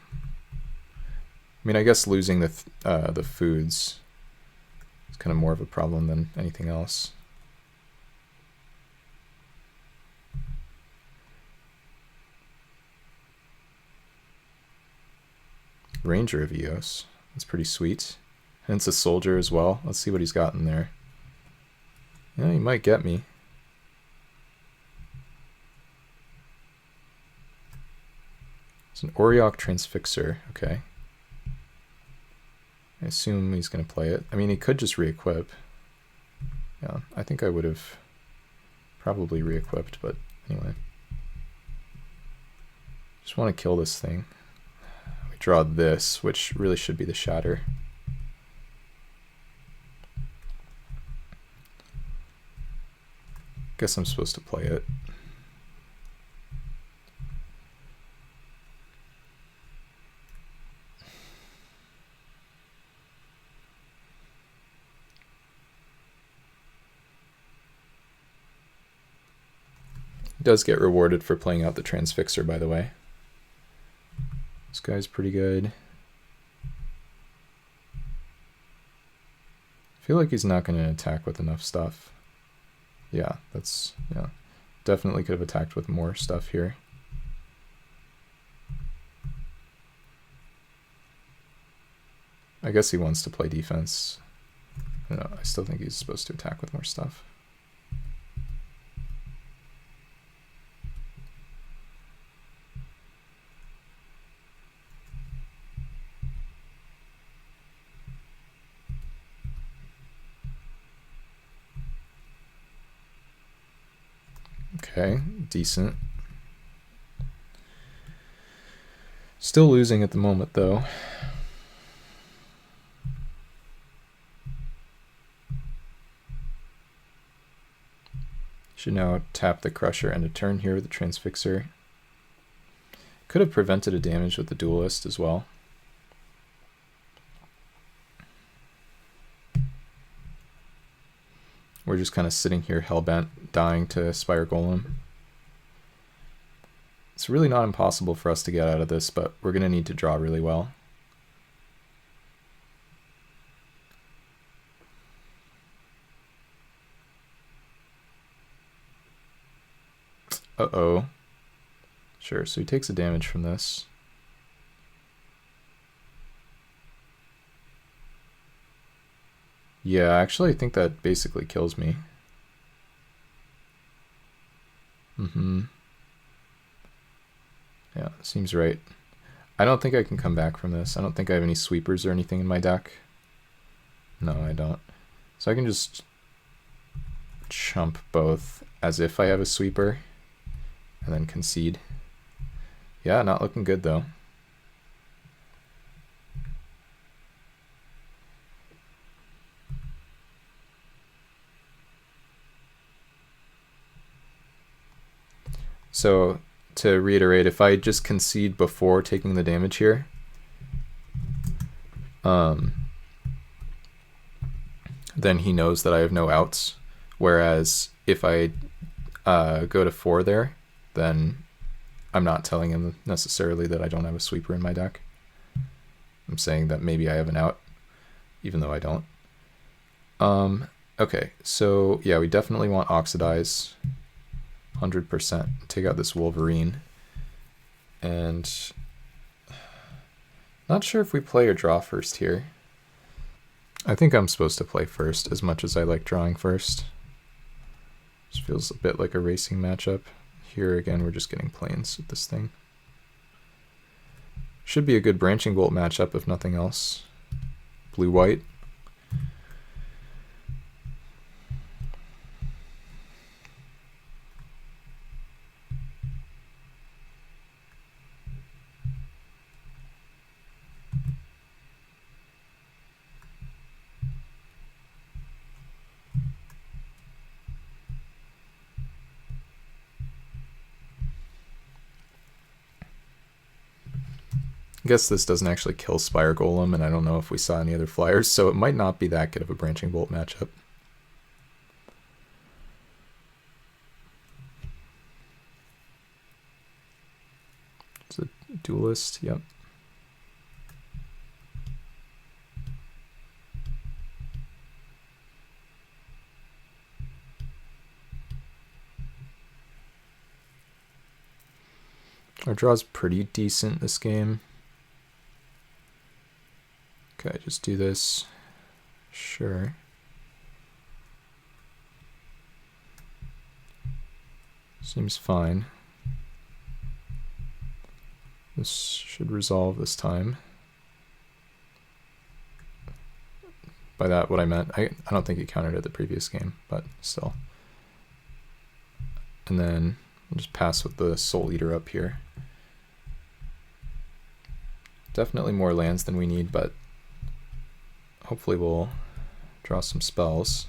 I mean, I guess losing the foods is kind of more of a problem than anything else. Ranger of Eos. That's pretty sweet. And it's a soldier as well. Let's see what he's got in there. Yeah, he might get me. It's an Auriok Transfixer. Okay. I assume he's going to play it. I mean, he could just re-equip. Yeah, I think I would have probably re-equipped, but anyway. Just want to kill this thing. We draw this, which really should be the Shatter. Guess I'm supposed to play it. Does get rewarded for playing out the Transfixer, by the way. This guy's pretty good. I feel like he's not going to attack with enough stuff. Yeah, definitely could have attacked with more stuff here. I guess he wants to play defense. I don't know, I still think he's supposed to attack with more stuff. Okay, decent. Still losing at the moment, though. Should now tap the Crusher and a turn here with the Transfixer. Could have prevented a damage with the Duelist as well. We're just kind of sitting here hellbent, dying to Spire Golem. It's really not impossible for us to get out of this, but we're going to need to draw really well. Uh-oh. Sure, so he takes a damage from this. Yeah, actually, I think that basically kills me. Yeah, seems right. I don't think I can come back from this. I don't think I have any sweepers or anything in my deck. No, I don't. So I can just chump both as if I have a sweeper and then concede. Yeah, not looking good though. So to reiterate, if I just concede before taking the damage here, then he knows that I have no outs. Whereas if I go to 4 there, then I'm not telling him necessarily that I don't have a sweeper in my deck. I'm saying that maybe I have an out, even though I don't. Okay, so yeah, we definitely want Oxidize. 100%. Take out this Wolverine. And not sure if we play or draw first here. I think I'm supposed to play first, as much as I like drawing first. This feels a bit like a racing matchup. Here again, we're just getting planes with this thing. Should be a good Branching Bolt matchup, if nothing else. Blue-white. I guess this doesn't actually kill Spire Golem, and I don't know if we saw any other flyers, so it might not be that good of a Branching Bolt matchup. It's a Duelist, yep. Our draw's pretty decent this game. Okay, just do this. Sure. Seems fine. This should resolve this time. By that, what I meant, I don't think he countered it the previous game, but still. And then we'll just pass with the Soul Eater up here. Definitely more lands than we need, but hopefully we'll draw some spells.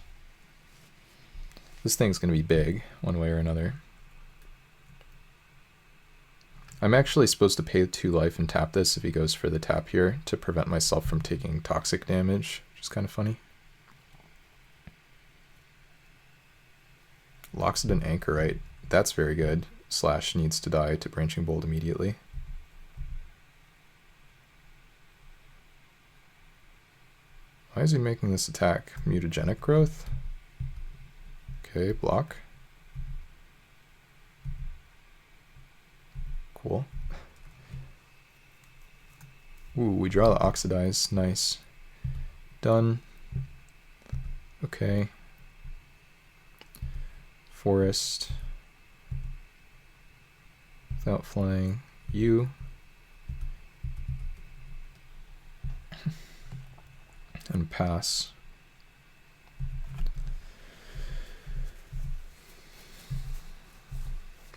This thing's going to be big, one way or another. I'm actually supposed to pay 2 life and tap this if he goes for the tap here to prevent myself from taking toxic damage, which is kind of funny. Loxodon Anchorite, that's very good. Slash needs to die to Branching Bolt immediately. Why is he making this attack? Mutagenic growth? Okay, block. Cool. Ooh, we draw the Oxidize. Nice. Done. Okay. Forest. Without flying. You. And pass.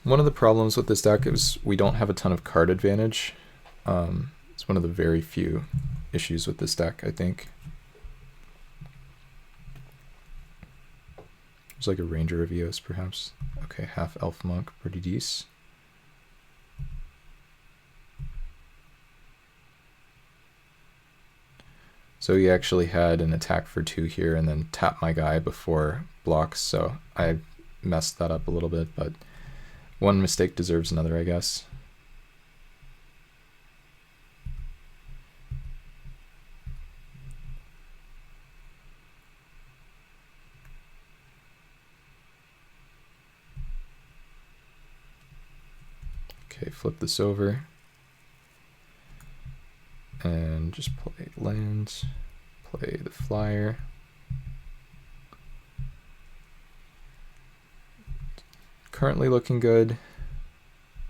One of the problems with this deck is we don't have a ton of card advantage. It's one of the very few issues with this deck, I think. There's like a Ranger of Eos, perhaps. Okay, half Elf Monk, pretty decent. So he actually had an attack for 2 here and then tapped my guy before blocks, so I messed that up a little bit, but one mistake deserves another, I guess. Okay, flip this over. And just play lands, play the flyer. Currently looking good.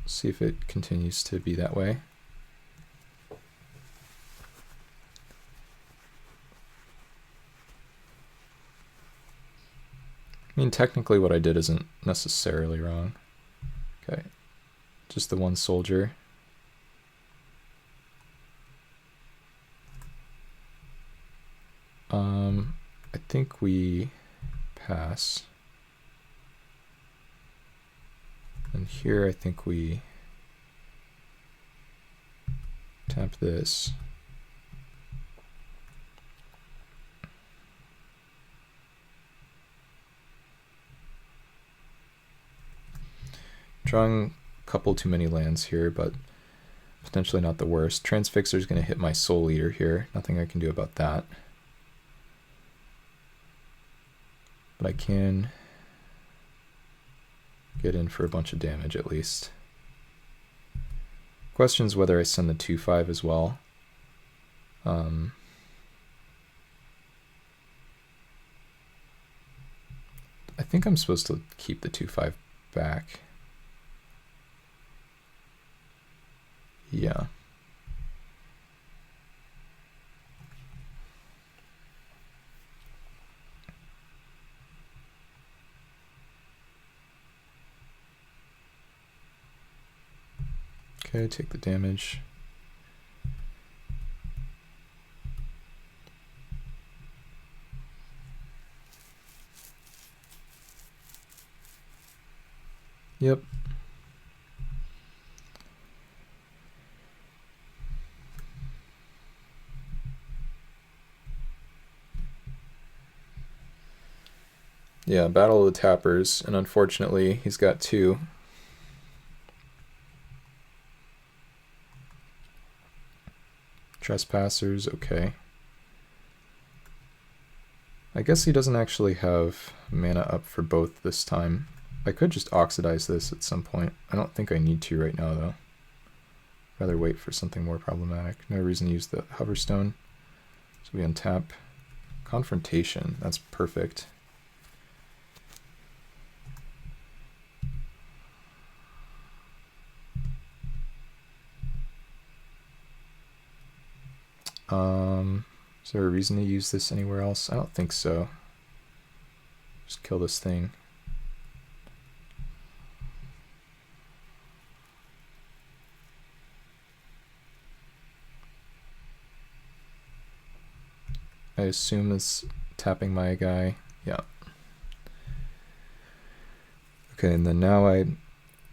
See if it continues to be that way. I mean, technically what I did isn't necessarily wrong. Okay, just the one soldier. I think we pass. And here I think we tap this. Drawing a couple too many lands here, but potentially not the worst. Transfixer is going to hit my Soul Eater here. Nothing I can do about that. But I can get in for a bunch of damage at least. Question's whether I send the 2/5 as well. I think I'm supposed to keep the 2/5 back. Yeah. Okay, take the damage. Yep. Yeah, Battle of the Tappers, and unfortunately he's got 2. Trespassers, okay. I guess he doesn't actually have mana up for both this time. I could just oxidize this at some point. I don't think I need to right now, though. Rather wait for something more problematic. No reason to use the Hoverstone. So we untap. Confrontation, that's perfect. Is there a reason to use this anywhere else? I don't think so. Just kill this thing. I assume it's tapping my guy. Yeah. Okay, and then now I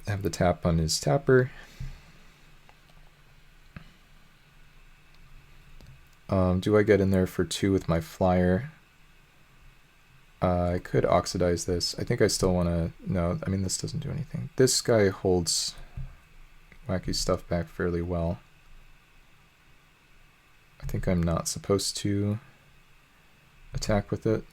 have the tap on his tapper. Do I get in there for 2 with my flyer? I could oxidize this. I think I still want to... No, I mean, this doesn't do anything. This guy holds wacky stuff back fairly well. I think I'm not supposed to attack with it.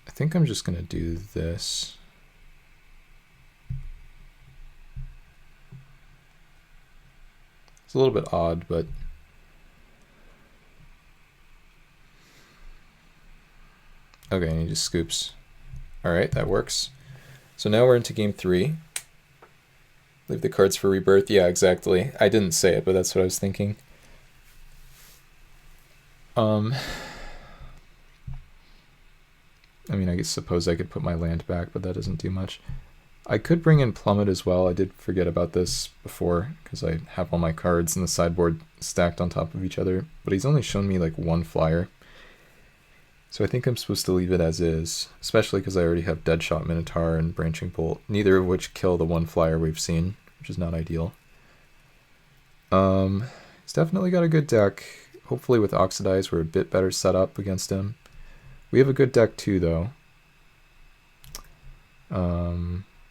I think I'm just going to do this. It's a little bit odd, but okay, and he just scoops. All right, that works. So now we're into game 3. Leave the cards for rebirth. Yeah, exactly. I didn't say it, but that's what I was thinking. I mean, I suppose I could put my land back, but that doesn't do much. I could bring in Plummet as well. I did forget about this before because I have all my cards in the sideboard stacked on top of each other, but he's only shown me like 1 flyer. So I think I'm supposed to leave it as is, especially because I already have Deadshot Minotaur and Branching Bolt, neither of which kill the 1 flyer we've seen, which is not ideal. He's definitely got a good deck. Hopefully with Oxidize we're a bit better set up against him. We have a good deck too, though.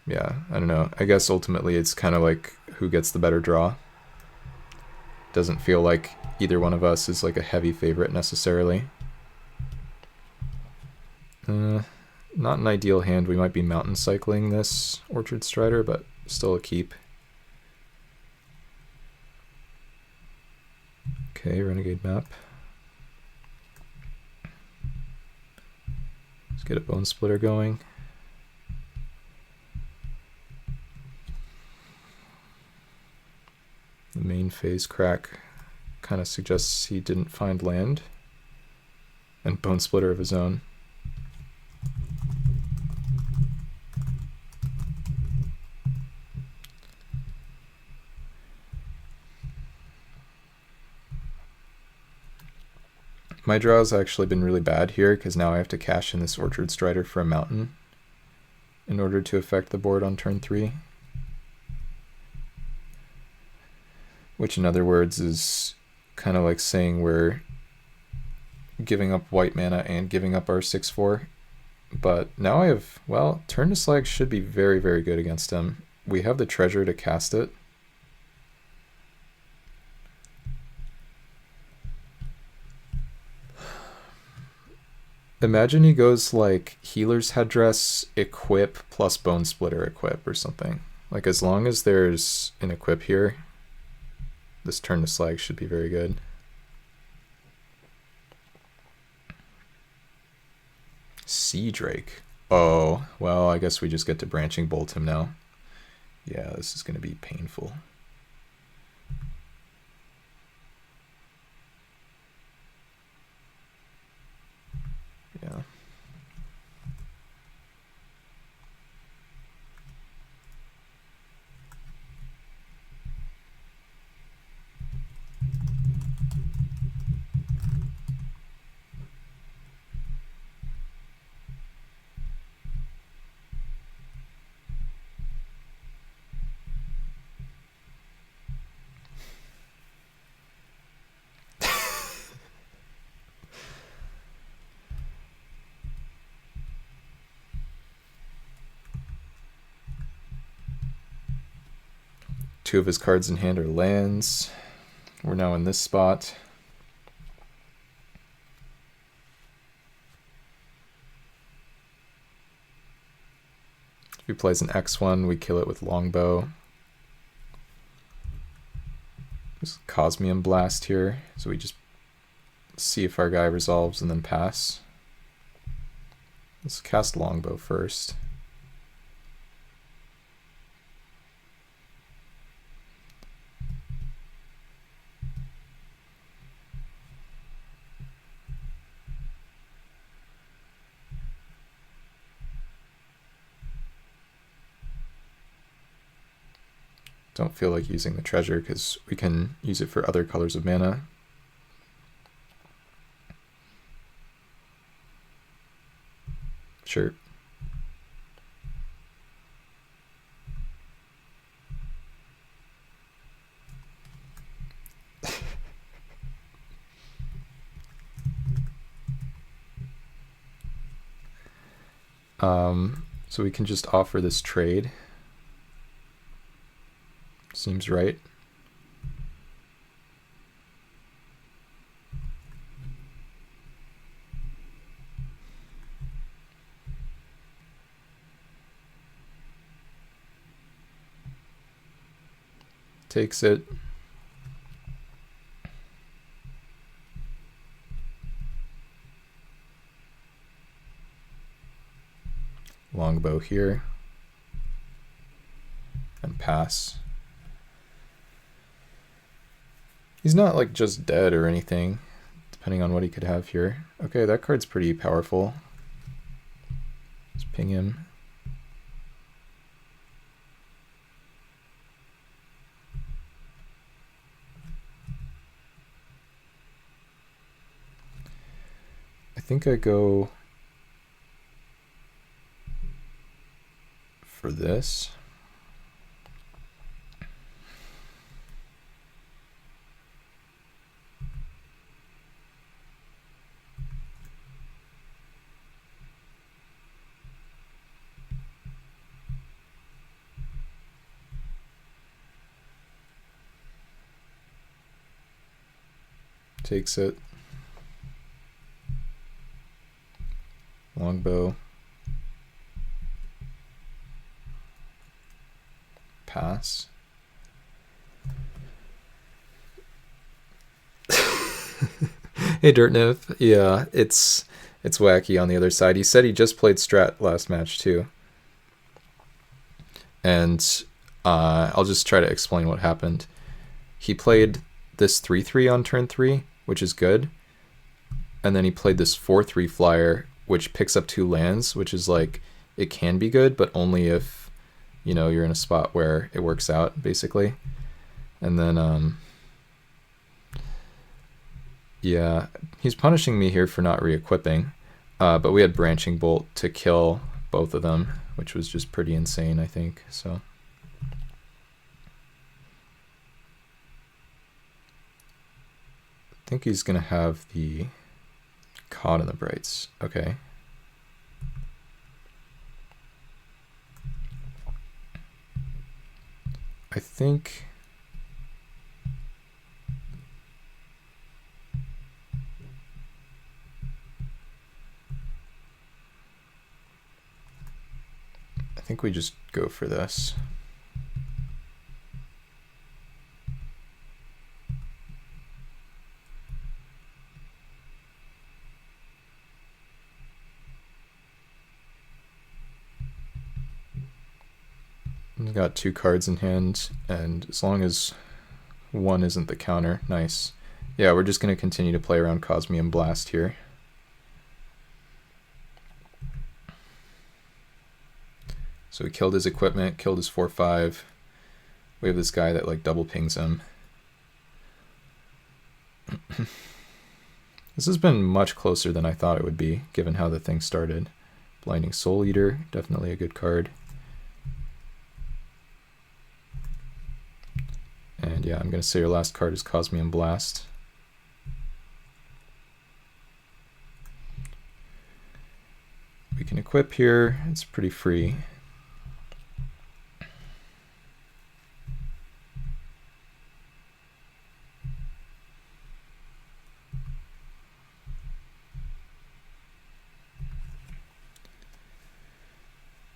Yeah, I don't know. I guess ultimately it's kind of like who gets the better draw. Doesn't feel like either one of us is like a heavy favorite necessarily. Not an ideal hand. We might be mountain cycling this Orchard Strider, but still a keep. Okay, Renegade map. Let's get a Bone Splitter going. The main phase crack kind of suggests he didn't find land. And Bone Splitter of his own. My draw's actually been really bad here because now I have to cash in this Orchard Strider for a mountain in order to affect the board on turn 3. Which in other words is kind of like saying we're giving up white mana and giving up our 6/4. But now I have, well, Turn to Slag should be very, very good against him. We have the treasure to cast it. Imagine he goes like Healer's Headdress, Equip, plus Bone Splitter Equip or something. Like as long as there's an Equip here, this Turn to Slag should be very good. Sea Drake. Oh, well, I guess we just get to Branching Bolt him now. Yeah, this is going to be painful. Yeah. Two of his cards in hand are lands. We're now in this spot. If he plays an X1, we kill it with Longbow. There's Cosmium Blast here, so we just see if our guy resolves and then pass. Let's cast Longbow first. Don't feel like using the treasure because we can use it for other colors of mana. Sure. So we can just offer this trade. Seems right. Takes it. Longbow here. And pass. He's not like just dead or anything, depending on what he could have here. Okay, that card's pretty powerful. Let's ping him. I think I go for this. Takes it. Longbow. Pass. Hey Dirtnev, yeah, it's wacky on the other side. He said he just played Strat last match too. And I'll just try to explain what happened. He played this 3/3 on turn 3, which is good. And then he played this 4/3 flyer, which picks up 2 lands, which is like, it can be good, but only if, you know, you're in a spot where it works out, basically. And then, yeah, he's punishing me here for not re-equipping, but we had Branching Bolt to kill both of them, which was just pretty insane, I think, so. I think he's going to have the Caught in the Brights. Okay. I think we just go for this. We've got 2 cards in hand, and as long as one isn't the counter, nice. Yeah, we're just going to continue to play around Cosmium Blast here. So we killed his equipment, killed his 4/5. We have this guy that like double pings him. This has been much closer than I thought it would be, given how the thing started. Blinding Soul Eater, definitely a good card. And yeah, I'm going to say your last card is Cosmium Blast. We can equip here, it's pretty free.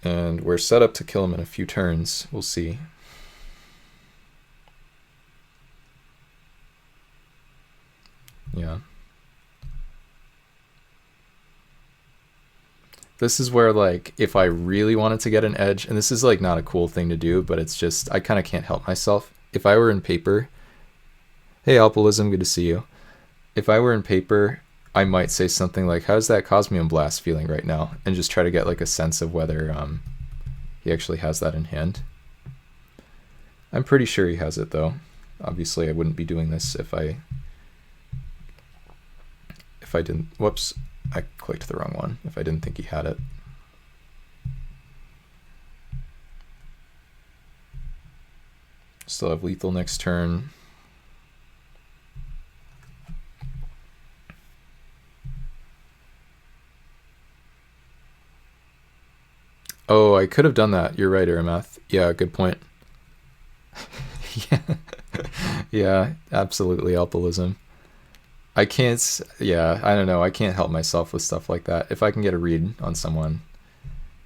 And we're set up to kill him in a few turns, we'll see. Yeah. This is where, like, if I really wanted to get an edge, and this is, like, not a cool thing to do, but it's just, I kind of can't help myself. If I were in paper, hey, Alpolism, good to see you. If I were in paper, I might say something like, how's that Cosmium Blast feeling right now? And just try to get, like, a sense of whether he actually has that in hand. I'm pretty sure he has it though. Obviously I wouldn't be doing this if I didn't, whoops, I clicked the wrong one, if I didn't think he had it. Still have lethal next turn. Oh, I could have done that. You're right, Aramath. Yeah, good point. Yeah. Yeah, absolutely alcoholism. I can't, yeah, I don't know. I can't help myself with stuff like that. If I can get a read on someone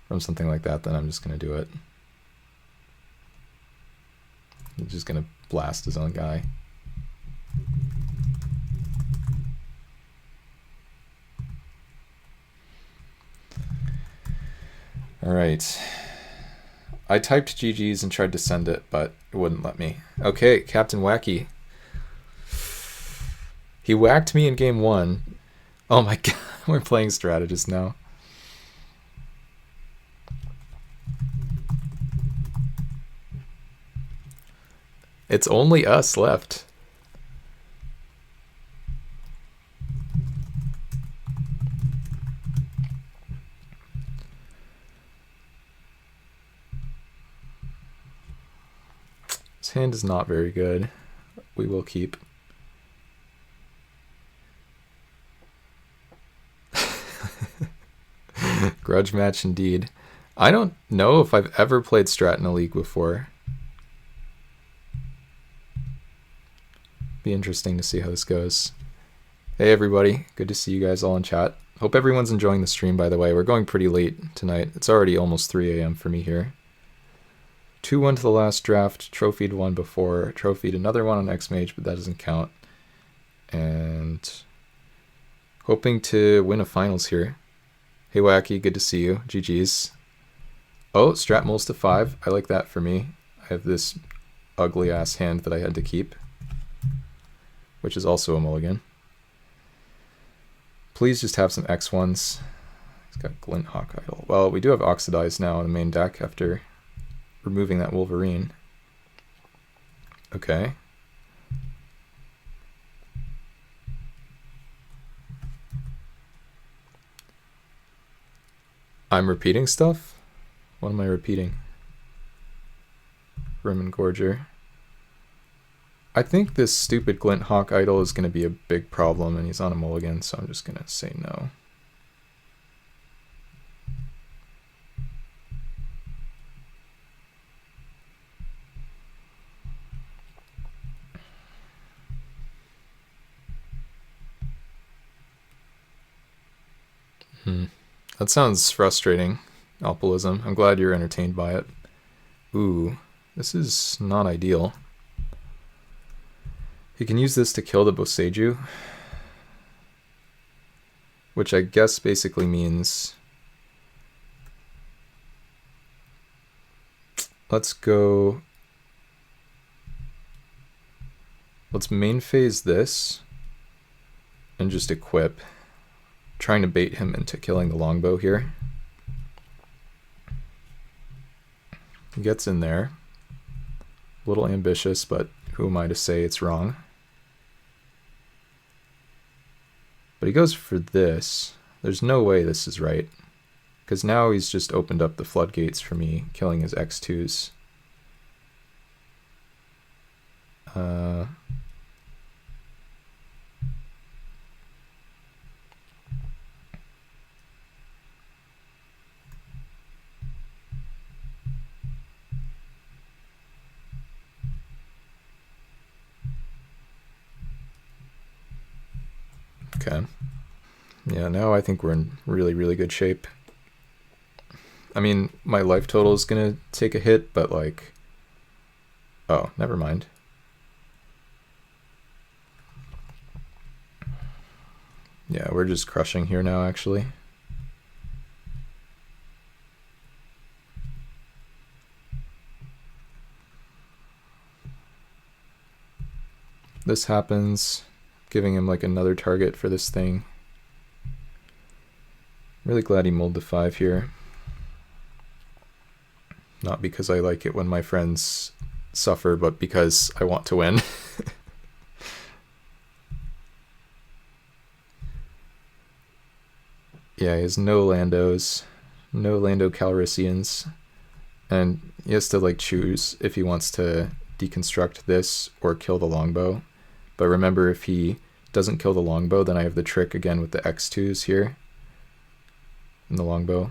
from something like that, then I'm just going to do it. He's just going to blast his own guy. All right. I typed GG's and tried to send it, but it wouldn't let me. Okay, Captain Wacky. He whacked me in game 1. Oh my god, we're playing strategist now. It's only us left. His hand is not very good. We will keep. Grudge match indeed. I don't know if I've ever played Strat in a league before. Be interesting to see how this goes. Hey everybody, good to see you guys all in chat. Hope everyone's enjoying the stream, by the way. We're going pretty late tonight. It's already almost 3 a.m. for me here. 2-1 to the last draft, trophied one before, trophied another one on X-Mage, but that doesn't count. And hoping to win a finals here. Hey Wacky, good to see you. GG's. Oh, Strat mulls to 5. I like that for me. I have this ugly ass hand that I had to keep, which is also a mulligan. Please just have some X1s. He's got Glint Hawk Idol. Well, we do have Oxidize now in the main deck after removing that Wolverine. Okay. I'm repeating stuff? What am I repeating? Rim and Gorger. I think this stupid Glint Hawk Idol is going to be a big problem, and he's on a mulligan, so I'm just going to say no. That sounds frustrating, Alcoholism. I'm glad you're entertained by it. Ooh, this is not ideal. He can use this to kill the Boseiju, which I guess basically means let's main phase this and just equip, trying to bait him into killing the longbow here. He gets in there. A little ambitious, but who am I to say it's wrong? But he goes for this. There's no way this is right, because now he's just opened up the floodgates for me killing his X2s. Okay. Yeah, now I think we're in really, really good shape. I mean, my life total is gonna take a hit, but like... Oh, never mind. Yeah, we're just crushing here now, actually. This happens, giving him like another target for this thing. Really glad he mulled the 5 here. Not because I like it when my friends suffer, but because I want to win. Yeah, he has no Landos, no Lando Calrissians, and he has to like choose if he wants to deconstruct this or kill the longbow. But remember, if he doesn't kill the longbow, then I have the trick again with the X2s here in the longbow.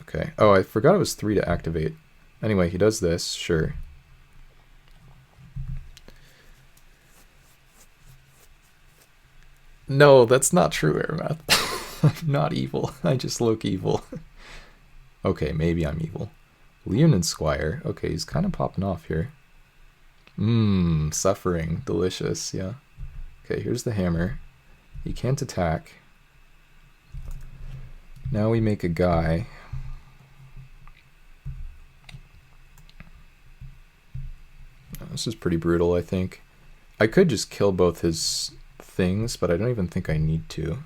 Okay. Oh, I forgot it was 3 to activate. Anyway, he does this, sure. No, that's not true, Airmath. I'm not evil. I just look evil. Okay, maybe I'm evil. Leonin Squire. Okay, he's kind of popping off here. Suffering. Delicious, yeah. Okay, here's the hammer. He can't attack. Now we make a guy. Oh, this is pretty brutal, I think. I could just kill both his things, but I don't even think I need to.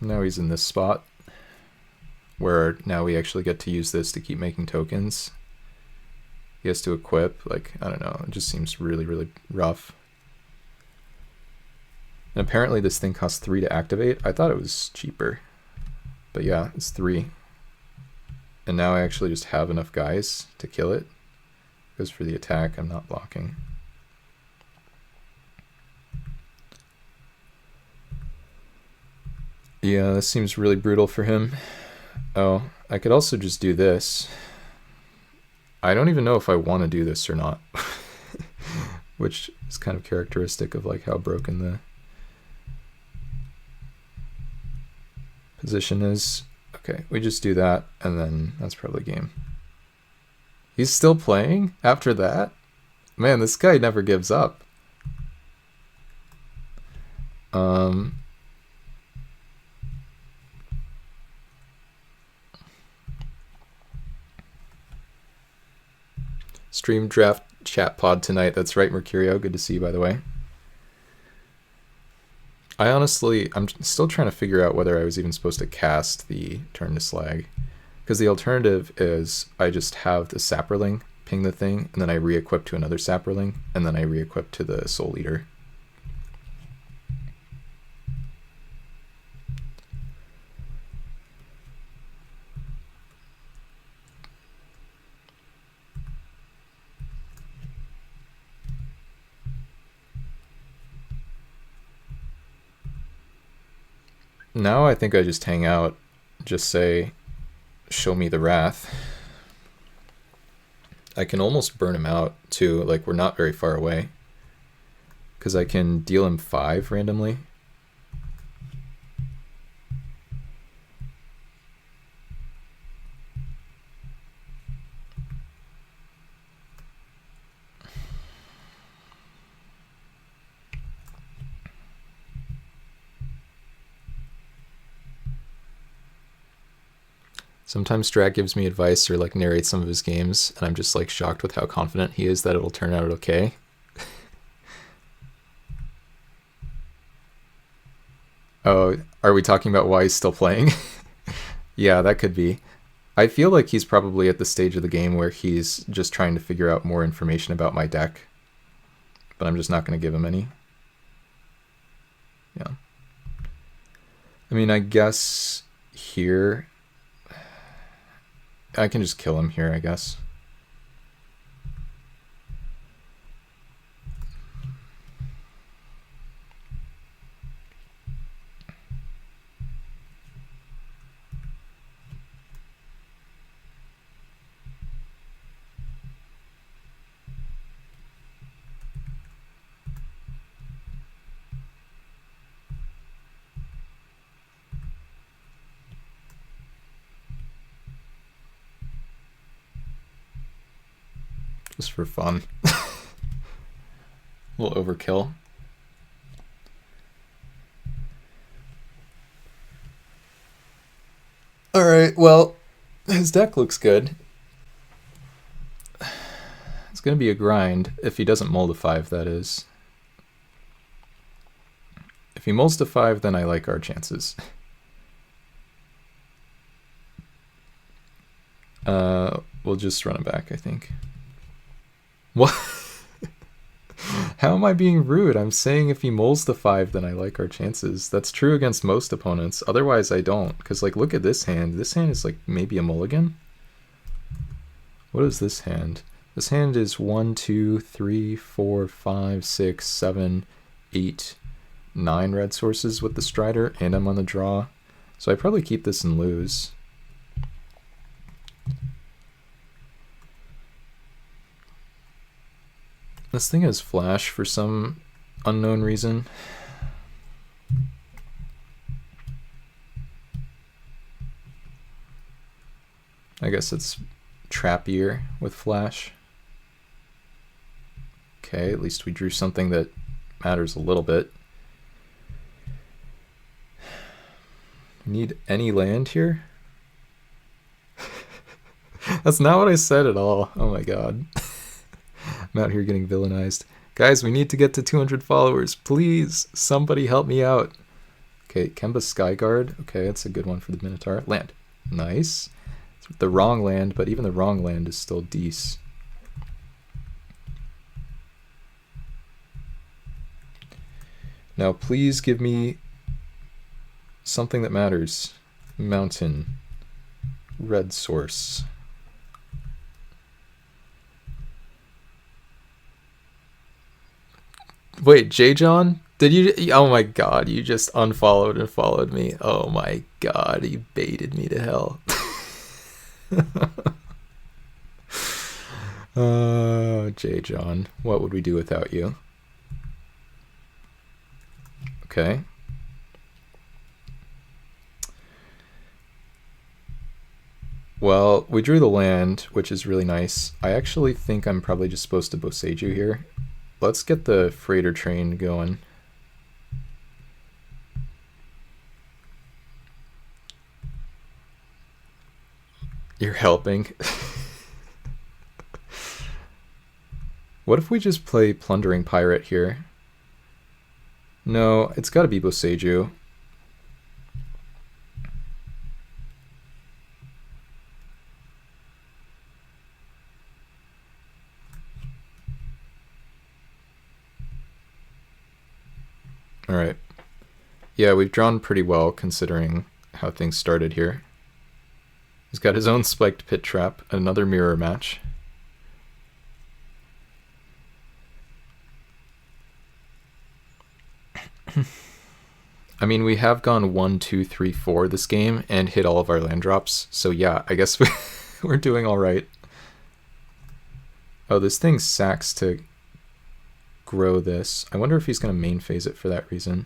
Now he's in this spot where now we actually get to use this to keep making tokens. He has to equip, like, I don't know, it just seems really, really rough. And apparently this thing costs 3 to activate. I thought it was cheaper, but yeah, it's 3. And now I actually just have enough guys to kill it, because for the attack I'm not blocking. Yeah, this seems really brutal for him. Oh, I could also just do this. I don't even know if I want to do this or not. Which is kind of characteristic of like how broken the position is. Okay, we just do that, and then that's probably game. He's still playing after that? Man, this guy never gives up. Stream draft chat pod tonight. That's right, Mercurio. Good to see you, by the way. I'm still trying to figure out whether I was even supposed to cast the Turn to Slag. Because the alternative is I just have the Sapperling ping the thing, and then I re-equip to another Sapperling, and then I re-equip to the Soul Eater. Now I think I just hang out, just say, show me the wrath. I can almost burn him out too, like we're not very far away. Because I can deal him 5 randomly. Sometimes Strat gives me advice or like narrates some of his games, and I'm just like shocked with how confident he is that it'll turn out okay. Oh, are we talking about why he's still playing? Yeah, that could be. I feel like he's probably at the stage of the game where he's just trying to figure out more information about my deck, but I'm just not going to give him any. Yeah. I mean, I guess here I can just kill him here, I guess. Just for fun. A little overkill. Alright, well, his deck looks good. It's going to be a grind if he doesn't mold a 5, that is. If he molds to 5, then I like our chances. We'll just run it back, I think. What? How am I being rude? I'm saying if he molds the 5, then I like our chances. That's true against most opponents. Otherwise, I don't. Because, like, look at this hand. This hand is, like, maybe a mulligan? What is this hand? This hand is 1, 2, 3, 4, 5, 6, 7, 8, 9 red sources with the Strider, and I'm on the draw. So I probably keep this and lose. This thing has flash for some unknown reason. I guess it's trappier with flash. Okay, at least we drew something that matters a little bit. Need any land here? That's not what I said at all. Oh my god. I'm out here getting villainized. Guys, we need to get to 200 followers. Please, somebody help me out. Okay, Kemba Skyguard. Okay, that's a good one for the Minotaur. Land. Nice. It's the wrong land, but even the wrong land is still decent. Now, please give me something that matters. Mountain. Red source. Wait, J-John? Did you? Oh my god, you just unfollowed and followed me. Oh my god, you baited me to hell. J-John, what would we do without you? Okay. Well, we drew the land, which is really nice. I actually think I'm probably just supposed to Boseiju here. Let's get the freighter train going. You're helping. What if we just play Plundering Pirate here? No, it's got to be Boseiju. Alright. Yeah, we've drawn pretty well considering how things started here. He's got his own spiked pit trap, another mirror match. I mean, we have gone 1, 2, 3, 4 this game and hit all of our land drops. So yeah, I guess we're doing all right. Oh, this thing sacks to grow this. I wonder if he's going to main phase it for that reason.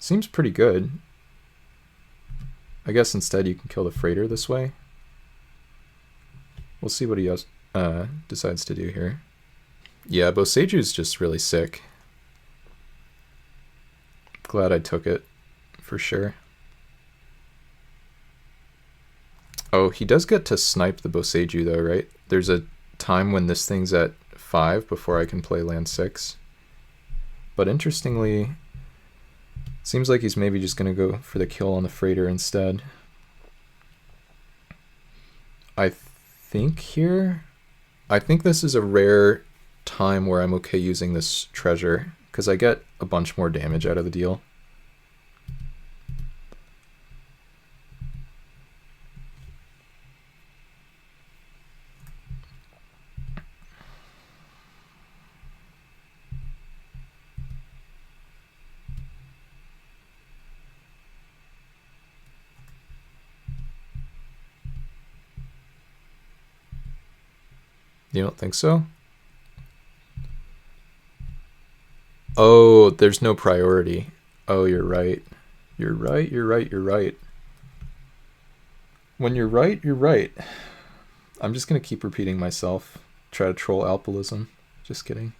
Seems pretty good. I guess instead you can kill the freighter this way. We'll see what he decides to do here. Yeah, Boseiju's just really sick. Glad I took it, for sure. Oh, he does get to snipe the Boseiju though, right? There's a time when this thing's at 5 before I can play land 6. But interestingly, seems like he's maybe just going to go for the kill on the freighter instead. I think this is a rare time where I'm okay using this treasure, because I get a bunch more damage out of the deal. You don't think so? Oh, there's no priority. Oh, you're right. You're right, you're right, you're right. When you're right, you're right. I'm just going to keep repeating myself. Try to troll alpilism. Just kidding.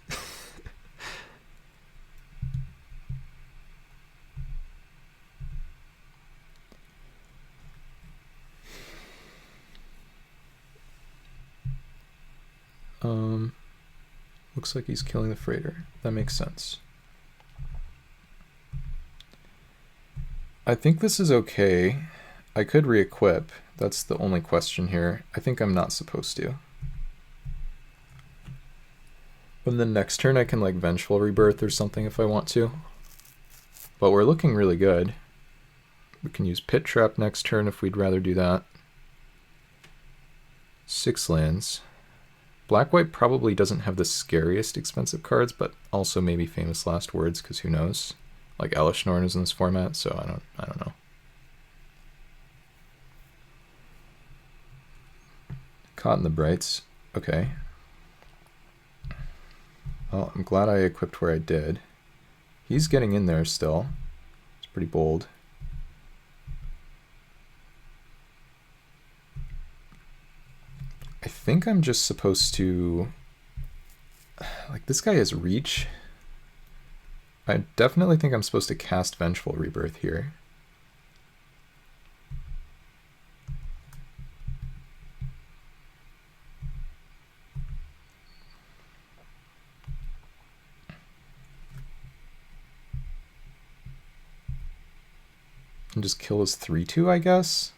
Looks like he's killing the freighter. That makes sense. I think this is okay. I could re-equip. That's the only question here. I think I'm not supposed to. When the next turn I can like Vengeful Rebirth or something if I want to. But we're looking really good. We can use Pit Trap next turn if we'd rather do that. 6 lands. Black-white probably doesn't have the scariest expensive cards, but also maybe Famous Last Words, because who knows? Like Elishnorn is in this format, so I don't know. Caught in the Brights. Okay. Well, I'm glad I equipped where I did. He's getting in there still. It's pretty bold. I think I'm just supposed to... Like, this guy has reach. I definitely think I'm supposed to cast Vengeful Rebirth here. And just kill his 3/2, I guess?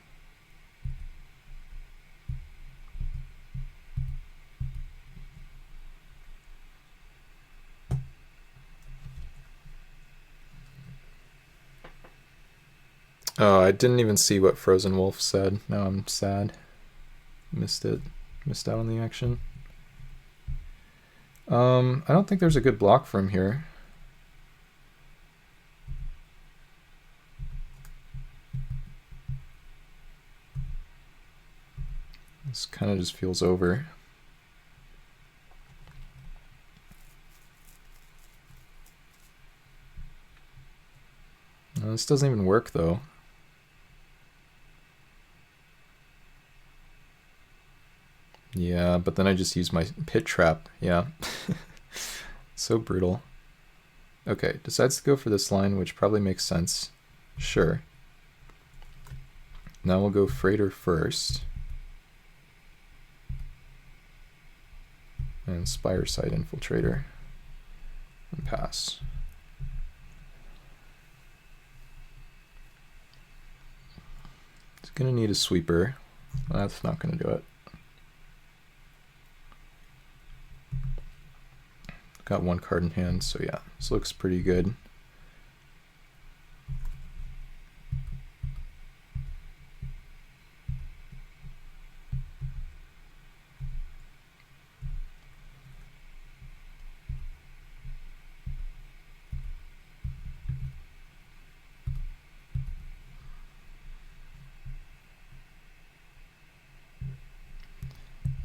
Oh, I didn't even see what Frozen Wolf said. Now I'm sad. Missed it. Missed out on the action. I don't think there's a good block from here. This kind of just feels over. No, this doesn't even work though. Yeah, but then I just use my Pit Trap. Yeah. So brutal. Okay, decides to go for this line, which probably makes sense. Sure. Now we'll go Freighter first. And Spireside Infiltrator. And pass. It's gonna need a sweeper. That's not gonna do it. Got one card in hand, so yeah, this looks pretty good.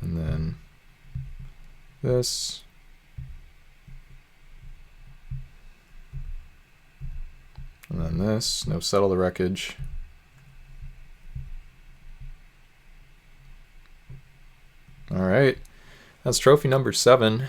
And then this. And then this, no Settle the Wreckage. All right, that's trophy number 7.